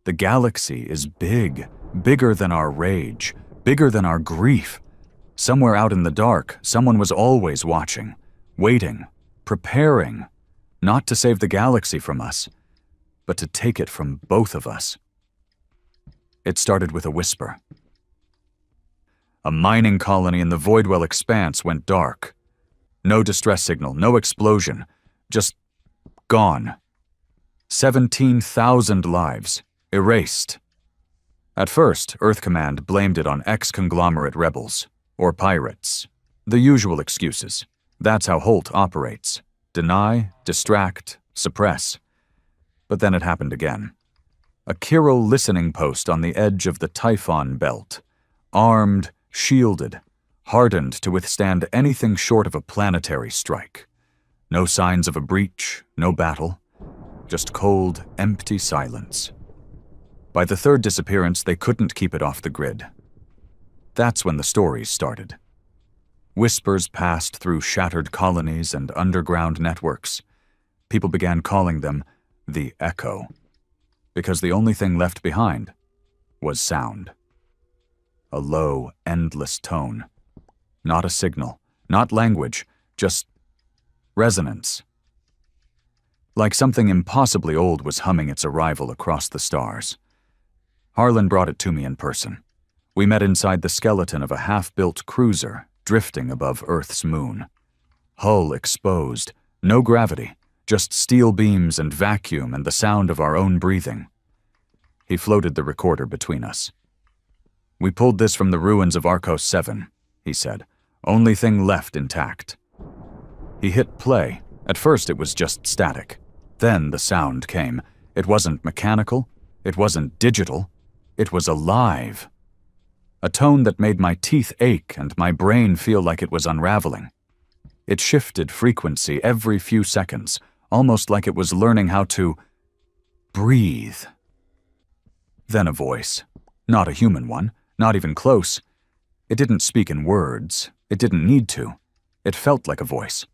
The galaxy is big, bigger than our rage, bigger than our grief. Somewhere out in the dark, someone was always watching, waiting, preparing, not to save the galaxy from us, but to take it from both of us. It started with a whisper. A mining colony in the Voidwell expanse went dark. No distress signal, no explosion, just gone. 17,000 lives, erased. At first, Earth Command blamed it on ex-conglomerate rebels, or pirates. The usual excuses. That's how Holt operates. Deny, distract, suppress. But then it happened again. A chiral listening post on the edge of the Typhon belt. Armed, shielded, hardened to withstand anything short of a planetary strike. No signs of a breach, no battle. Just cold, empty silence. By the third disappearance, they couldn't keep it off the grid. That's when the stories started. Whispers passed through shattered colonies and underground networks. People began calling them the Echo, because the only thing left behind was sound. A low, endless tone. Not a signal, not language, just resonance. Like something impossibly old was humming its arrival across the stars. Harlan brought it to me in person. We met inside the skeleton of a half-built cruiser drifting above Earth's moon. Hull exposed, no gravity, just steel beams and vacuum and the sound of our own breathing. He floated the recorder between us. We pulled this from the ruins of Arcos 7, he said. Only thing left intact. He hit play. At first it was just static. Then the sound came. It wasn't mechanical. It wasn't digital. It was alive. A tone that made my teeth ache and my brain feel like it was unraveling. It shifted frequency every few seconds, almost like it was learning how to breathe. Then a voice. Not a human one, not even close. It didn't speak in words. It didn't need to. It felt like a voice.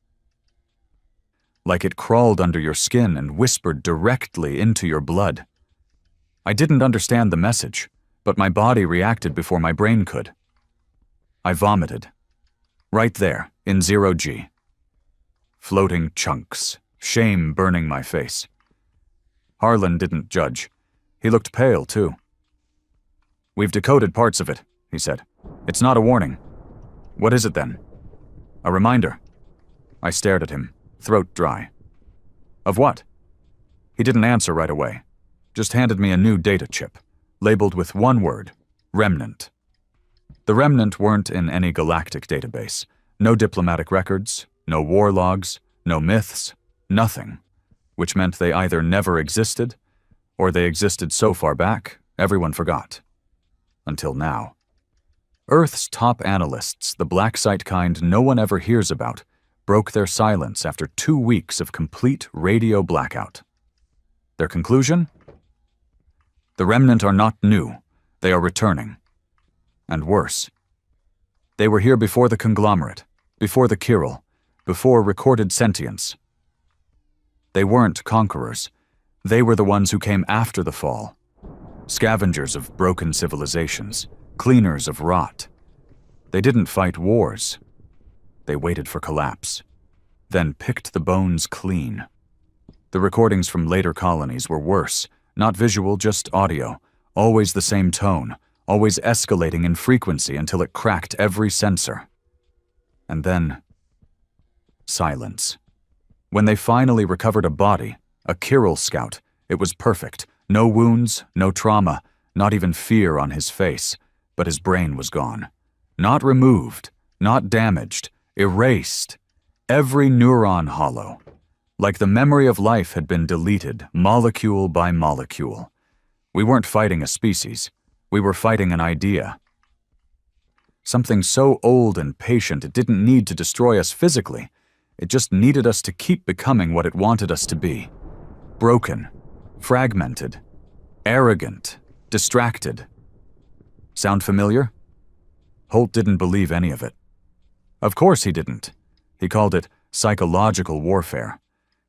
like it crawled under your skin and whispered directly into your blood. I didn't understand the message, but my body reacted before my brain could. I vomited. Right there, in 0G. Floating chunks, shame burning my face. Harlan didn't judge. He looked pale, too. "We've decoded parts of it," he said. "It's not a warning." "What is it then?" "A reminder." I stared at him, throat dry. "Of what?" He didn't answer right away, just handed me a new data chip, labeled with one word, Remnant. The Remnant weren't in any galactic database. No diplomatic records, no war logs, no myths, nothing, which meant they either never existed, or they existed so far back, everyone forgot. Until now. Earth's top analysts, the black site kind no one ever hears about, broke their silence after 2 weeks of complete radio blackout. Their conclusion? The Remnant are not new, they are returning. And worse. They were here before the conglomerate, before the Chiral, before recorded sentience. They weren't conquerors. They were the ones who came after the fall. Scavengers of broken civilizations, cleaners of rot. They didn't fight wars. They waited for collapse, then picked the bones clean. The recordings from later colonies were worse, not visual, just audio, always the same tone, always escalating in frequency until it cracked every sensor. And then, silence. When they finally recovered a body, a Chiral scout, it was perfect. No wounds, no trauma, not even fear on his face, but his brain was gone. Not removed, not damaged, erased. Every neuron hollow. Like the memory of life had been deleted, molecule by molecule. We weren't fighting a species. We were fighting an idea. Something so old and patient it didn't need to destroy us physically. It just needed us to keep becoming what it wanted us to be. Broken, fragmented, arrogant, distracted. Sound familiar? Holt didn't believe any of it. Of course he didn't. He called it psychological warfare.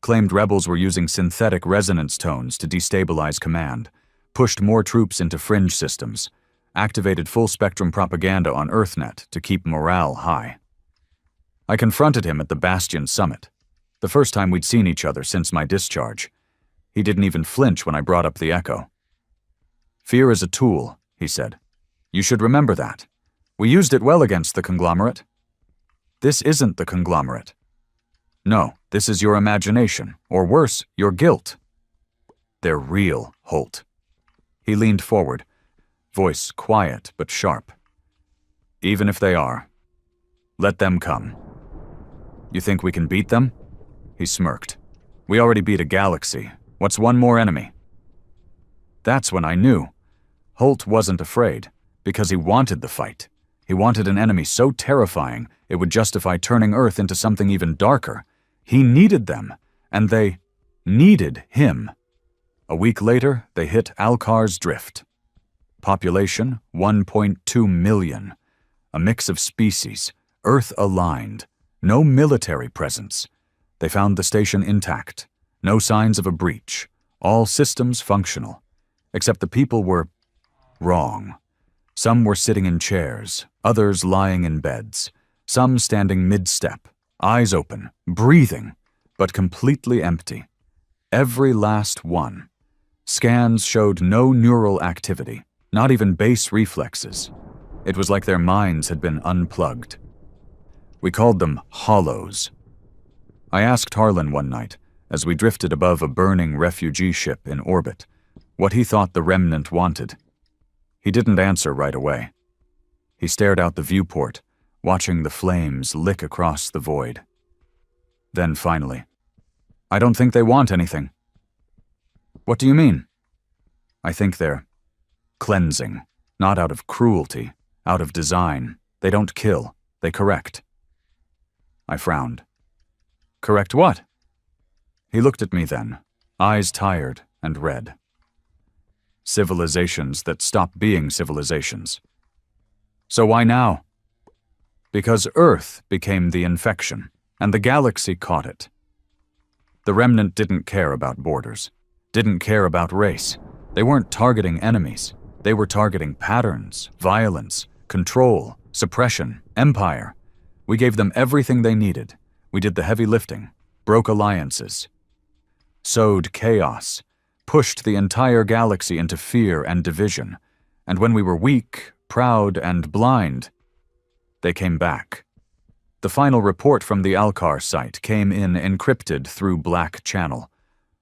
Claimed rebels were using synthetic resonance tones to destabilize command, pushed more troops into fringe systems, activated full-spectrum propaganda on EarthNet to keep morale high. I confronted him at the Bastion Summit, the first time we'd seen each other since my discharge. He didn't even flinch when I brought up the echo. "Fear is a tool," he said. "You should remember that. We used it well against the conglomerate." "This isn't the conglomerate." "No, this is your imagination, or worse, your guilt." "They're real, Holt." He leaned forward, voice quiet but sharp. "Even if they are, let them come." "You think we can beat them?" He smirked. "We already beat a galaxy. What's one more enemy?" That's when I knew. Holt wasn't afraid, because he wanted the fight. He wanted an enemy so terrifying it would justify turning Earth into something even darker. He needed them, and they needed him. A week later, they hit Alcar's Drift. Population, 1.2 million. A mix of species, Earth-aligned. No military presence. They found the station intact. No signs of a breach. All systems functional. Except the people were wrong. Some were sitting in chairs, others lying in beds. Some standing mid-step, eyes open, breathing, but completely empty. Every last one. Scans showed no neural activity, not even base reflexes. It was like their minds had been unplugged. We called them hollows. I asked Harlan one night, as we drifted above a burning refugee ship in orbit, what he thought the Remnant wanted. He didn't answer right away. He stared out the viewport, watching the flames lick across the void. Then finally, "I don't think they want anything." "What do you mean?" "I think they're cleansing, not out of cruelty, out of design. They don't kill, they correct." I frowned. "Correct what?" He looked at me then, eyes tired and red. "Civilizations that stop being civilizations." "So why now?" "Because Earth became the infection, and the galaxy caught it." The Remnant didn't care about borders, didn't care about race. They weren't targeting enemies. They were targeting patterns, violence, control, suppression, empire. We gave them everything they needed. We did the heavy lifting, broke alliances, sowed chaos, pushed the entire galaxy into fear and division. And when we were weak, proud, and blind, they came back. The final report from the Alcar site came in encrypted through Black Channel.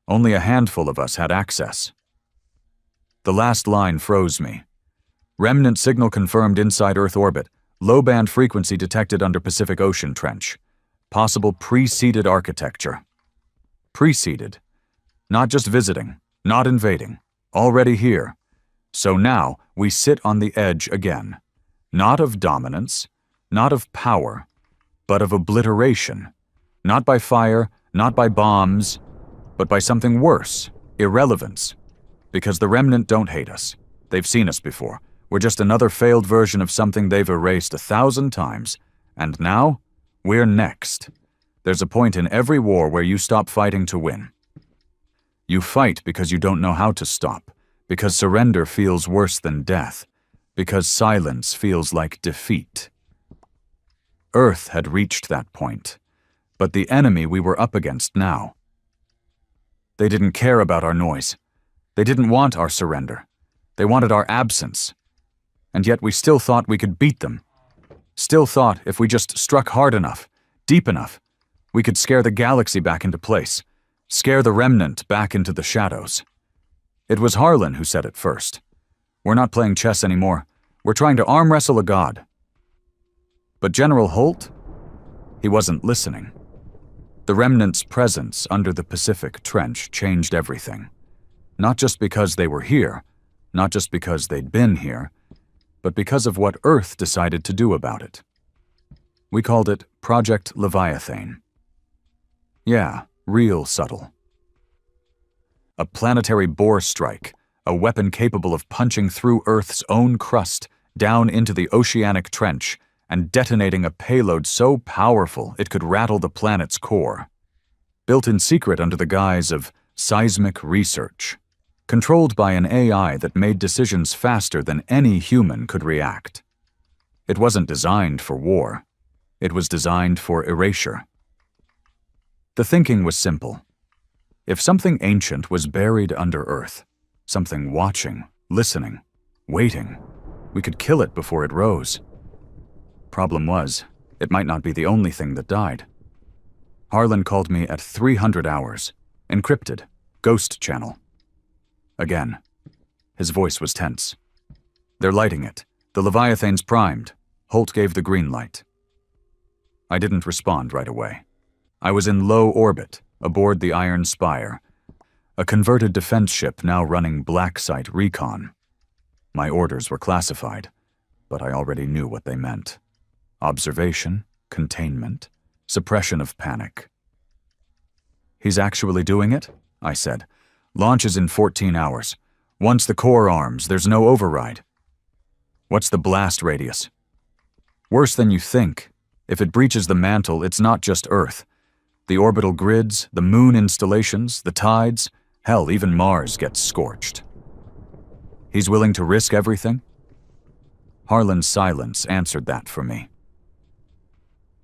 Only a handful of us had access. The last line froze me. Remnant signal confirmed inside Earth orbit. Low-band frequency detected under Pacific Ocean Trench. Possible preceded architecture. Preceded. Not just visiting, not invading. Already here. So now we sit on the edge again. Not of dominance, not of power, but of obliteration. Not by fire, not by bombs, but by something worse, irrelevance. Because the Remnant don't hate us. They've seen us before. We're just another failed version of something they've erased 1,000 times. And now, we're next. There's a point in every war where you stop fighting to win. You fight because you don't know how to stop, because surrender feels worse than death, because silence feels like defeat. Earth had reached that point, but the enemy we were up against now. They didn't care about our noise. They didn't want our surrender. They wanted our absence. And yet we still thought we could beat them. Still thought if we just struck hard enough, deep enough, we could scare the galaxy back into place, scare the Remnant back into the shadows. It was Harlan who said it first. We're not playing chess anymore. We're trying to arm wrestle a god. But General Holt? He wasn't listening. The Remnant's presence under the Pacific Trench changed everything. Not just because they were here, not just because they'd been here, but because of what Earth decided to do about it. We called it Project Leviathan. Yeah, real subtle. A planetary bore strike, a weapon capable of punching through Earth's own crust, down into the oceanic trench, and detonating a payload so powerful it could rattle the planet's core. Built in secret under the guise of seismic research. Controlled by an AI that made decisions faster than any human could react. It wasn't designed for war. It was designed for erasure. The thinking was simple. If something ancient was buried under Earth, something watching, listening, waiting, we could kill it before it rose. Problem was, it might not be the only thing that died. Harlan called me at 300 hours, encrypted, ghost channel. Again. His voice was tense. They're lighting it. The Leviathan's primed. Holt gave the green light. I didn't respond right away. I was in low orbit, aboard the Iron Spire, a converted defense ship now running black site recon. My orders were classified, but I already knew what they meant. Observation, containment, suppression of panic. He's actually doing it? I said. Launch is in 14 hours. Once the core arms, there's no override. What's the blast radius? Worse than you think. If it breaches the mantle, it's not just Earth. The orbital grids, the moon installations, the tides, hell, even Mars gets scorched. He's willing to risk everything? Harlan's silence answered that for me.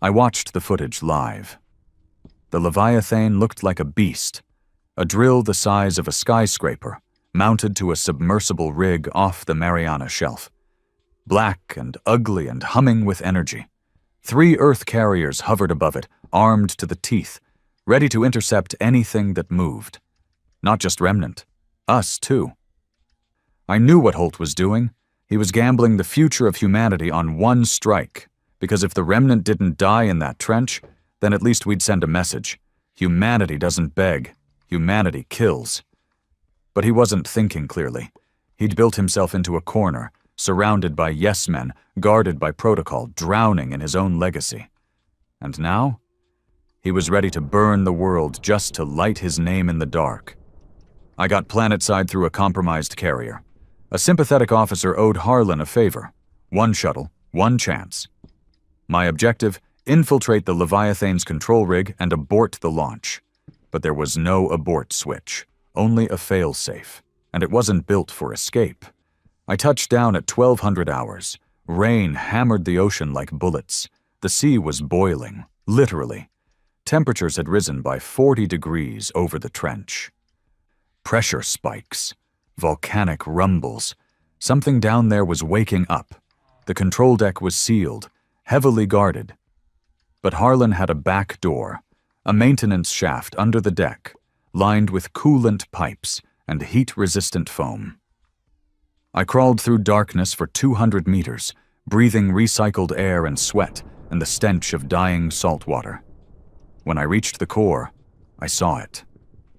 I watched the footage live. The Leviathan looked like a beast, a drill the size of a skyscraper, mounted to a submersible rig off the Mariana Shelf. Black and ugly and humming with energy. 3 Earth carriers hovered above it, armed to the teeth, ready to intercept anything that moved. Not just Remnant. Us, too. I knew what Holt was doing. He was gambling the future of humanity on one strike, because if the Remnant didn't die in that trench, then at least we'd send a message. Humanity doesn't beg. Humanity kills. But he wasn't thinking clearly. He'd built himself into a corner, surrounded by yes-men, guarded by protocol, drowning in his own legacy. And now? He was ready to burn the world just to light his name in the dark. I got planetside through a compromised carrier. A sympathetic officer owed Harlan a favor. 1 shuttle, 1 chance. My objective, infiltrate the Leviathan's control rig and abort the launch. But there was no abort switch, only a fail-safe, and it wasn't built for escape. I touched down at 1200 hours. Rain hammered the ocean like bullets. The sea was boiling, literally. Temperatures had risen by 40 degrees over the trench. Pressure spikes, volcanic rumbles. Something down there was waking up. The control deck was sealed, heavily guarded. But Harlan had a back door, a maintenance shaft under the deck, lined with coolant pipes and heat-resistant foam. I crawled through darkness for 200 meters, breathing recycled air and sweat and the stench of dying salt water. When I reached the core, I saw it.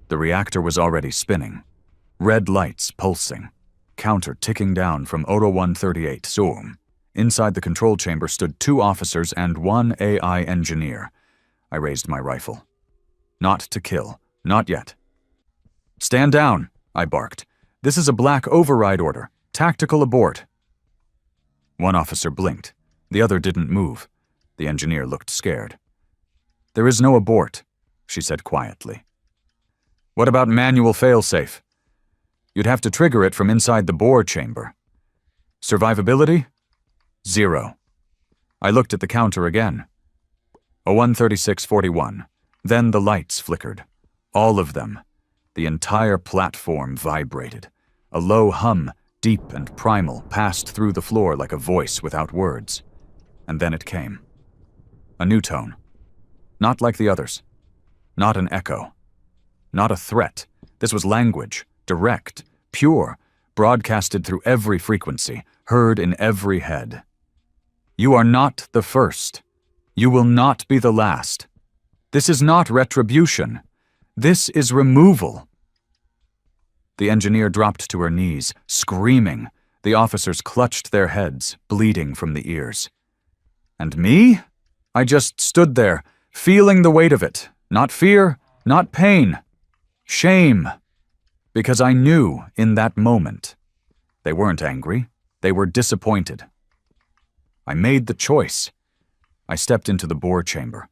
The reactor was already spinning. Red lights pulsing. Counter ticking down from Oro 138 Zoom. Inside the control chamber stood 2 officers and 1 AI engineer. I raised my rifle. Not to kill. Not yet. "Stand down," I barked. "This is a black override order. Tactical abort." One officer blinked. The other didn't move. The engineer looked scared. "There is no abort," she said quietly. "What about manual failsafe?" "You'd have to trigger it from inside the bore chamber." "Survivability?" 0. I looked at the counter again. A 13641. Then the lights flickered. All of them. The entire platform vibrated. A low hum, deep and primal, passed through the floor like a voice without words. And then it came. A new tone. Not like the others. Not an echo. Not a threat. This was language, direct, pure, broadcasted through every frequency, heard in every head. "You are not the first. You will not be the last. This is not retribution. This is removal." The engineer dropped to her knees, screaming. The officers clutched their heads, bleeding from the ears. And me? I just stood there, feeling the weight of it. Not fear, not pain. Shame. Because I knew in that moment. They weren't angry. They were disappointed. I made the choice. I stepped into the bore chamber,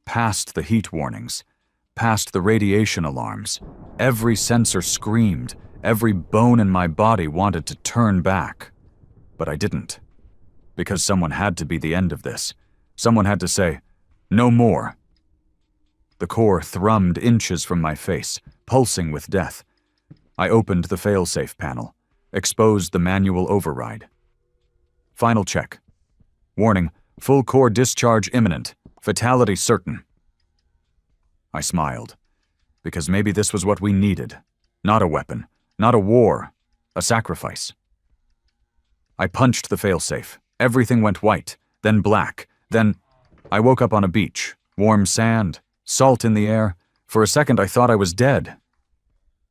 past the heat warnings, past the radiation alarms. Every sensor screamed. Every bone in my body wanted to turn back. But I didn't. Because someone had to be the end of this. Someone had to say, "No more." The core thrummed inches from my face, pulsing with death. I opened the failsafe panel, exposed the manual override. Final check. Warning, full core discharge imminent. Fatality certain. I smiled, because maybe this was what we needed. Not a weapon, not a war, a sacrifice. I punched the failsafe. Everything went white, then black, then I woke up on a beach. Warm sand, salt in the air. For a second I thought I was dead.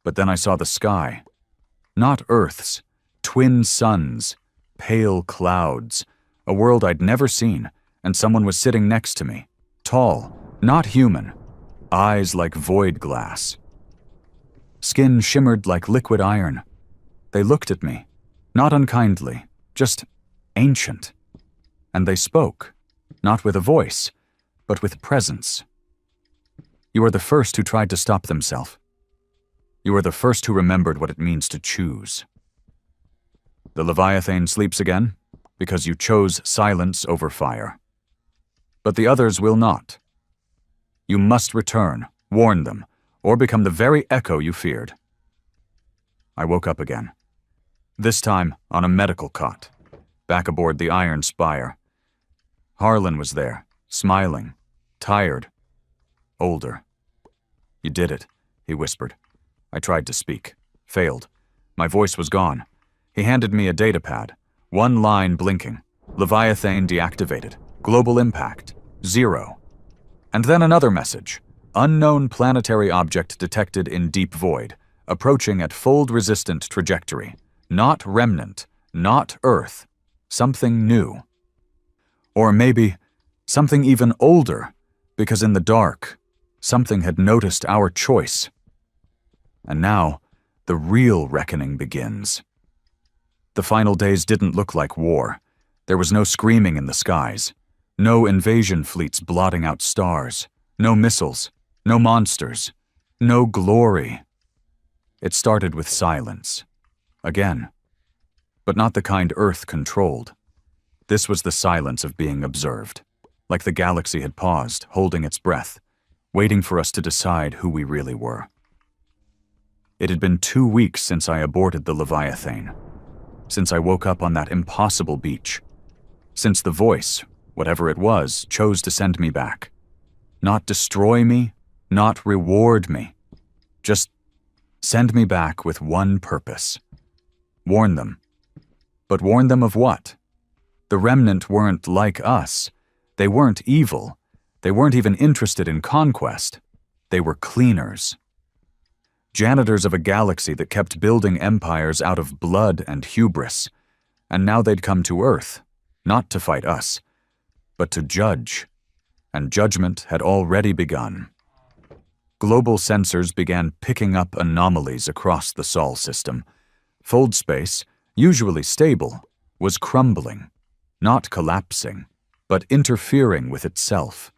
But then I saw the sky. Not Earth's, twin suns, pale clouds, a world I'd never seen, and someone was sitting next to me. Tall, not human, eyes like void glass. Skin shimmered like liquid iron. They looked at me, not unkindly, just ancient. And they spoke, not with a voice, but with presence. "You are the first who tried to stop themselves. You are the first who remembered what it means to choose. The Leviathan sleeps again, because you chose silence over fire. But the others will not. You must return, warn them, or become the very echo you feared." I woke up again. This time on a medical cot, back aboard the Iron Spire. Harlan was there, smiling, tired, older. "You did it," he whispered. I tried to speak, failed. My voice was gone. He handed me a datapad, one line blinking. Leviathan deactivated. Global impact, 0. And then another message. Unknown planetary object detected in deep void, approaching at fold-resistant trajectory. Not remnant, not Earth. Something new. Or maybe something even older, because in the dark, something had noticed our choice. And now, the real reckoning begins. The final days didn't look like war. There was no screaming in the skies. No invasion fleets blotting out stars. No missiles. No monsters. no glory. It started with silence. Again. But not the kind Earth controlled. This was the silence of being observed, like the galaxy had paused, holding its breath, waiting for us to decide who we really were. It had been 2 weeks since I aborted the Leviathan, since I woke up on that impossible beach, since the voice, whatever it was, chose to send me back. Not destroy me, not reward me, just send me back with one purpose. Warn them. But warn them of what? The remnant weren't like us. They weren't evil. They weren't even interested in conquest. They were cleaners. Janitors of a galaxy that kept building empires out of blood and hubris. And now they'd come to Earth, not to fight us, but to judge. And judgment had already begun. Global sensors began picking up anomalies across the Sol system. Fold space, usually stable, was crumbling, not collapsing, but interfering with itself,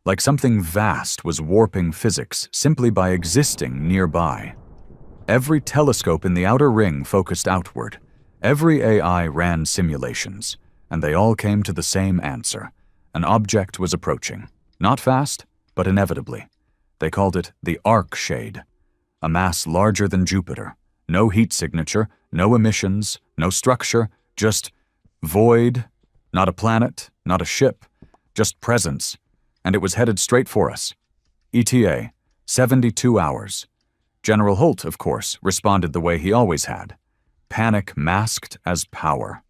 like something vast was warping physics simply by existing nearby. Every telescope in the outer ring focused outward. Every AI ran simulations, and they all came to the same answer. An object was approaching, not fast, but inevitably. They called it the arc shade, a mass larger than Jupiter. No heat signature, no emissions, no structure, just void, not a planet, not a ship, just presence, and it was headed straight for us. ETA, 72 hours. General Holt, of course, responded the way he always had. Panic masked as power.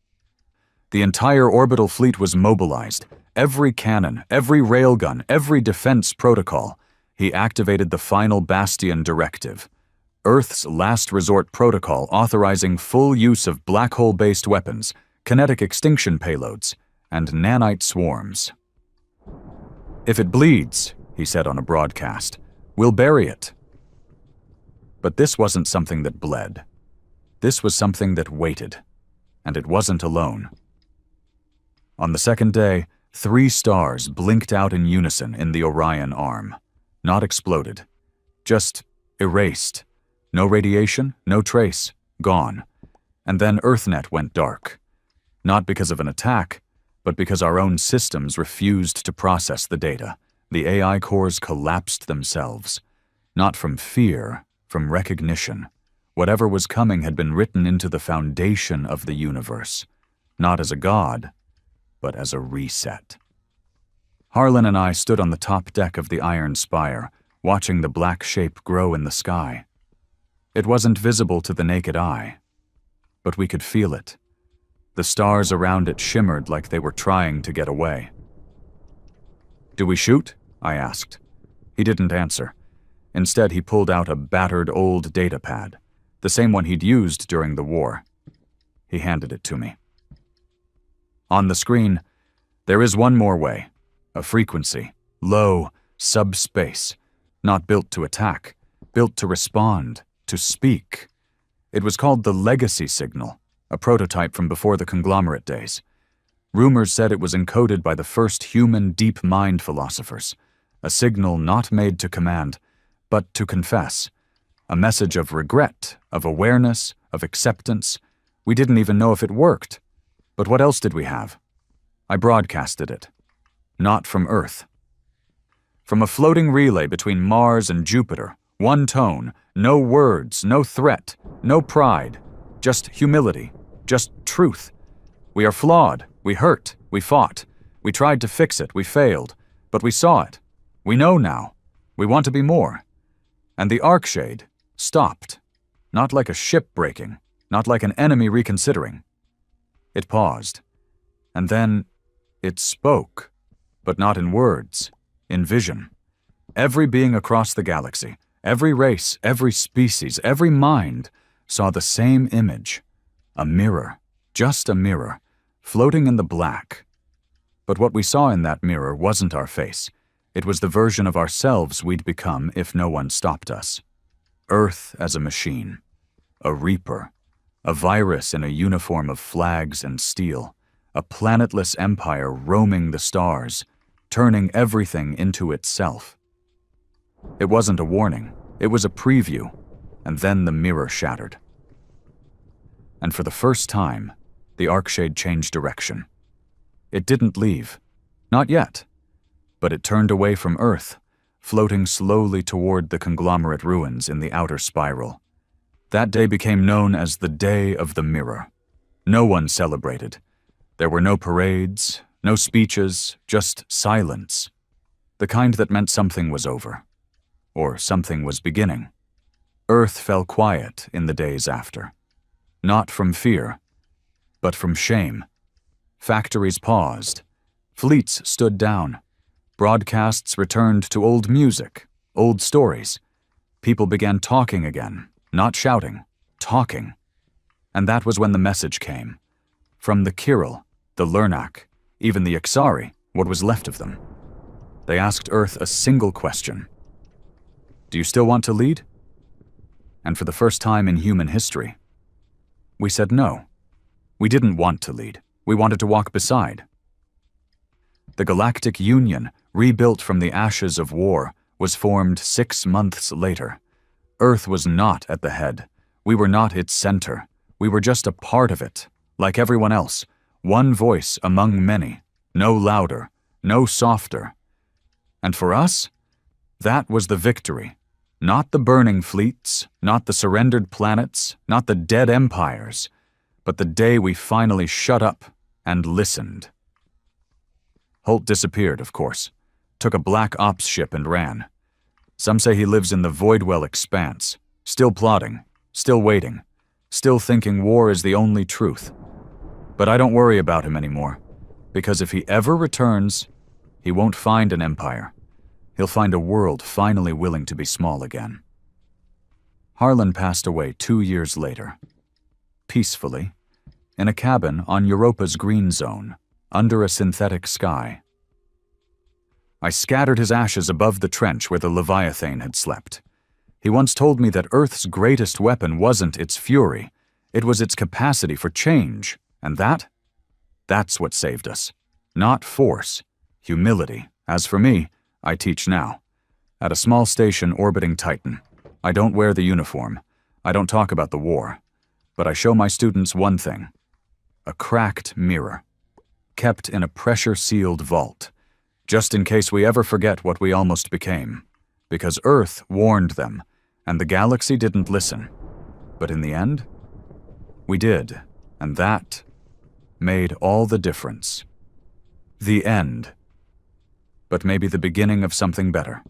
The entire orbital fleet was mobilized. Every cannon, every railgun, every defense protocol. He activated the final Bastion directive. Earth's last resort protocol authorizing full use of black hole-based weapons, kinetic extinction payloads, and nanite swarms. If it bleeds, he said on a broadcast, we'll bury it. But this wasn't something that bled. This was something that waited, and it wasn't alone. On the second day, 3 stars blinked out in unison in the Orion arm. Not exploded, just erased. No radiation, no trace, gone. And then EarthNet went dark. Not because of an attack, but because our own systems refused to process the data. The AI cores collapsed themselves. Not from fear, from recognition. Whatever was coming had been written into the foundation of the universe. Not as a god, but as a reset. Harlan and I stood on the top deck of the Iron Spire, watching the black shape grow in the sky. It wasn't visible to the naked eye, but we could feel it. The stars around it shimmered like they were trying to get away. "Do we shoot?" I asked. He didn't answer. Instead, he pulled out a battered old data pad, the same one he'd used during the war. He handed it to me. On the screen, there is one more way. A frequency, low, subspace, not built to attack, built to respond, to speak. It was called the legacy signal, a prototype from before the conglomerate days. Rumors said it was encoded by the first human deep mind philosophers, a signal not made to command, but to confess, a message of regret, of awareness, of acceptance. We didn't even know if it worked. But what else did we have? I broadcasted it. Not from Earth. From a floating relay between Mars and Jupiter, one tone, no words, no threat, no pride, just humility, just truth. We are flawed, we hurt, we fought, we tried to fix it, we failed, but we saw it. We know now. We want to be more. And the Arcshade stopped, not like a ship breaking, not like an enemy reconsidering. It paused, and then it spoke. But not in words, in vision. Every being across the galaxy, every race, every species, every mind saw the same image. A mirror, just a mirror, floating in the black. But what we saw in that mirror wasn't our face. It was the version of ourselves we'd become if no one stopped us. Earth as a machine, a reaper, a virus in a uniform of flags and steel, a planetless empire roaming the stars, turning everything into itself. It wasn't a warning. It was a preview, and then the mirror shattered. And for the first time, the Arcshade changed direction. It didn't leave. Not yet. But it turned away from Earth, floating slowly toward the conglomerate ruins in the outer spiral. That day became known as the Day of the Mirror. No one celebrated. There were no parades, no speeches, just silence. The kind that meant something was over. Or something was beginning. Earth fell quiet in the days after. Not from fear, but from shame. Factories paused. Fleets stood down. Broadcasts returned to old music, old stories. People began talking again, not shouting, talking. And that was when the message came. From the Kirill, the Lernak, even the Ixari, what was left of them. They asked Earth a single question. Do you still want to lead? And for the first time in human history, we said no. We didn't want to lead. We wanted to walk beside. The Galactic Union, rebuilt from the ashes of war, was formed 6 months later. Earth was not at the head. We were not its center. We were just a part of it, like everyone else. One voice among many, no louder, no softer. And for us, that was the victory. Not the burning fleets, not the surrendered planets, not the dead empires, but the day we finally shut up and listened. Holt disappeared, of course, took a black ops ship and ran. Some say he lives in the Voidwell expanse, still plotting, still waiting, still thinking war is the only truth. But I don't worry about him anymore, because if he ever returns, he won't find an empire. He'll find a world finally willing to be small again. Harlan passed away 2 years later. Peacefully, in a cabin on Europa's green zone, under a synthetic sky. I scattered his ashes above the trench where the Leviathan had slept. He once told me that Earth's greatest weapon wasn't its fury, it was its capacity for change, and that's what saved us. Not force, humility. As for me, I teach now. At a small station orbiting Titan. I don't wear the uniform. I don't talk about the war. But I show my students one thing. A cracked mirror. Kept in a pressure-sealed vault. Just in case we ever forget what we almost became. Because Earth warned them, and the galaxy didn't listen. But in the end, we did. And that made all the difference. The end. But maybe the beginning of something better.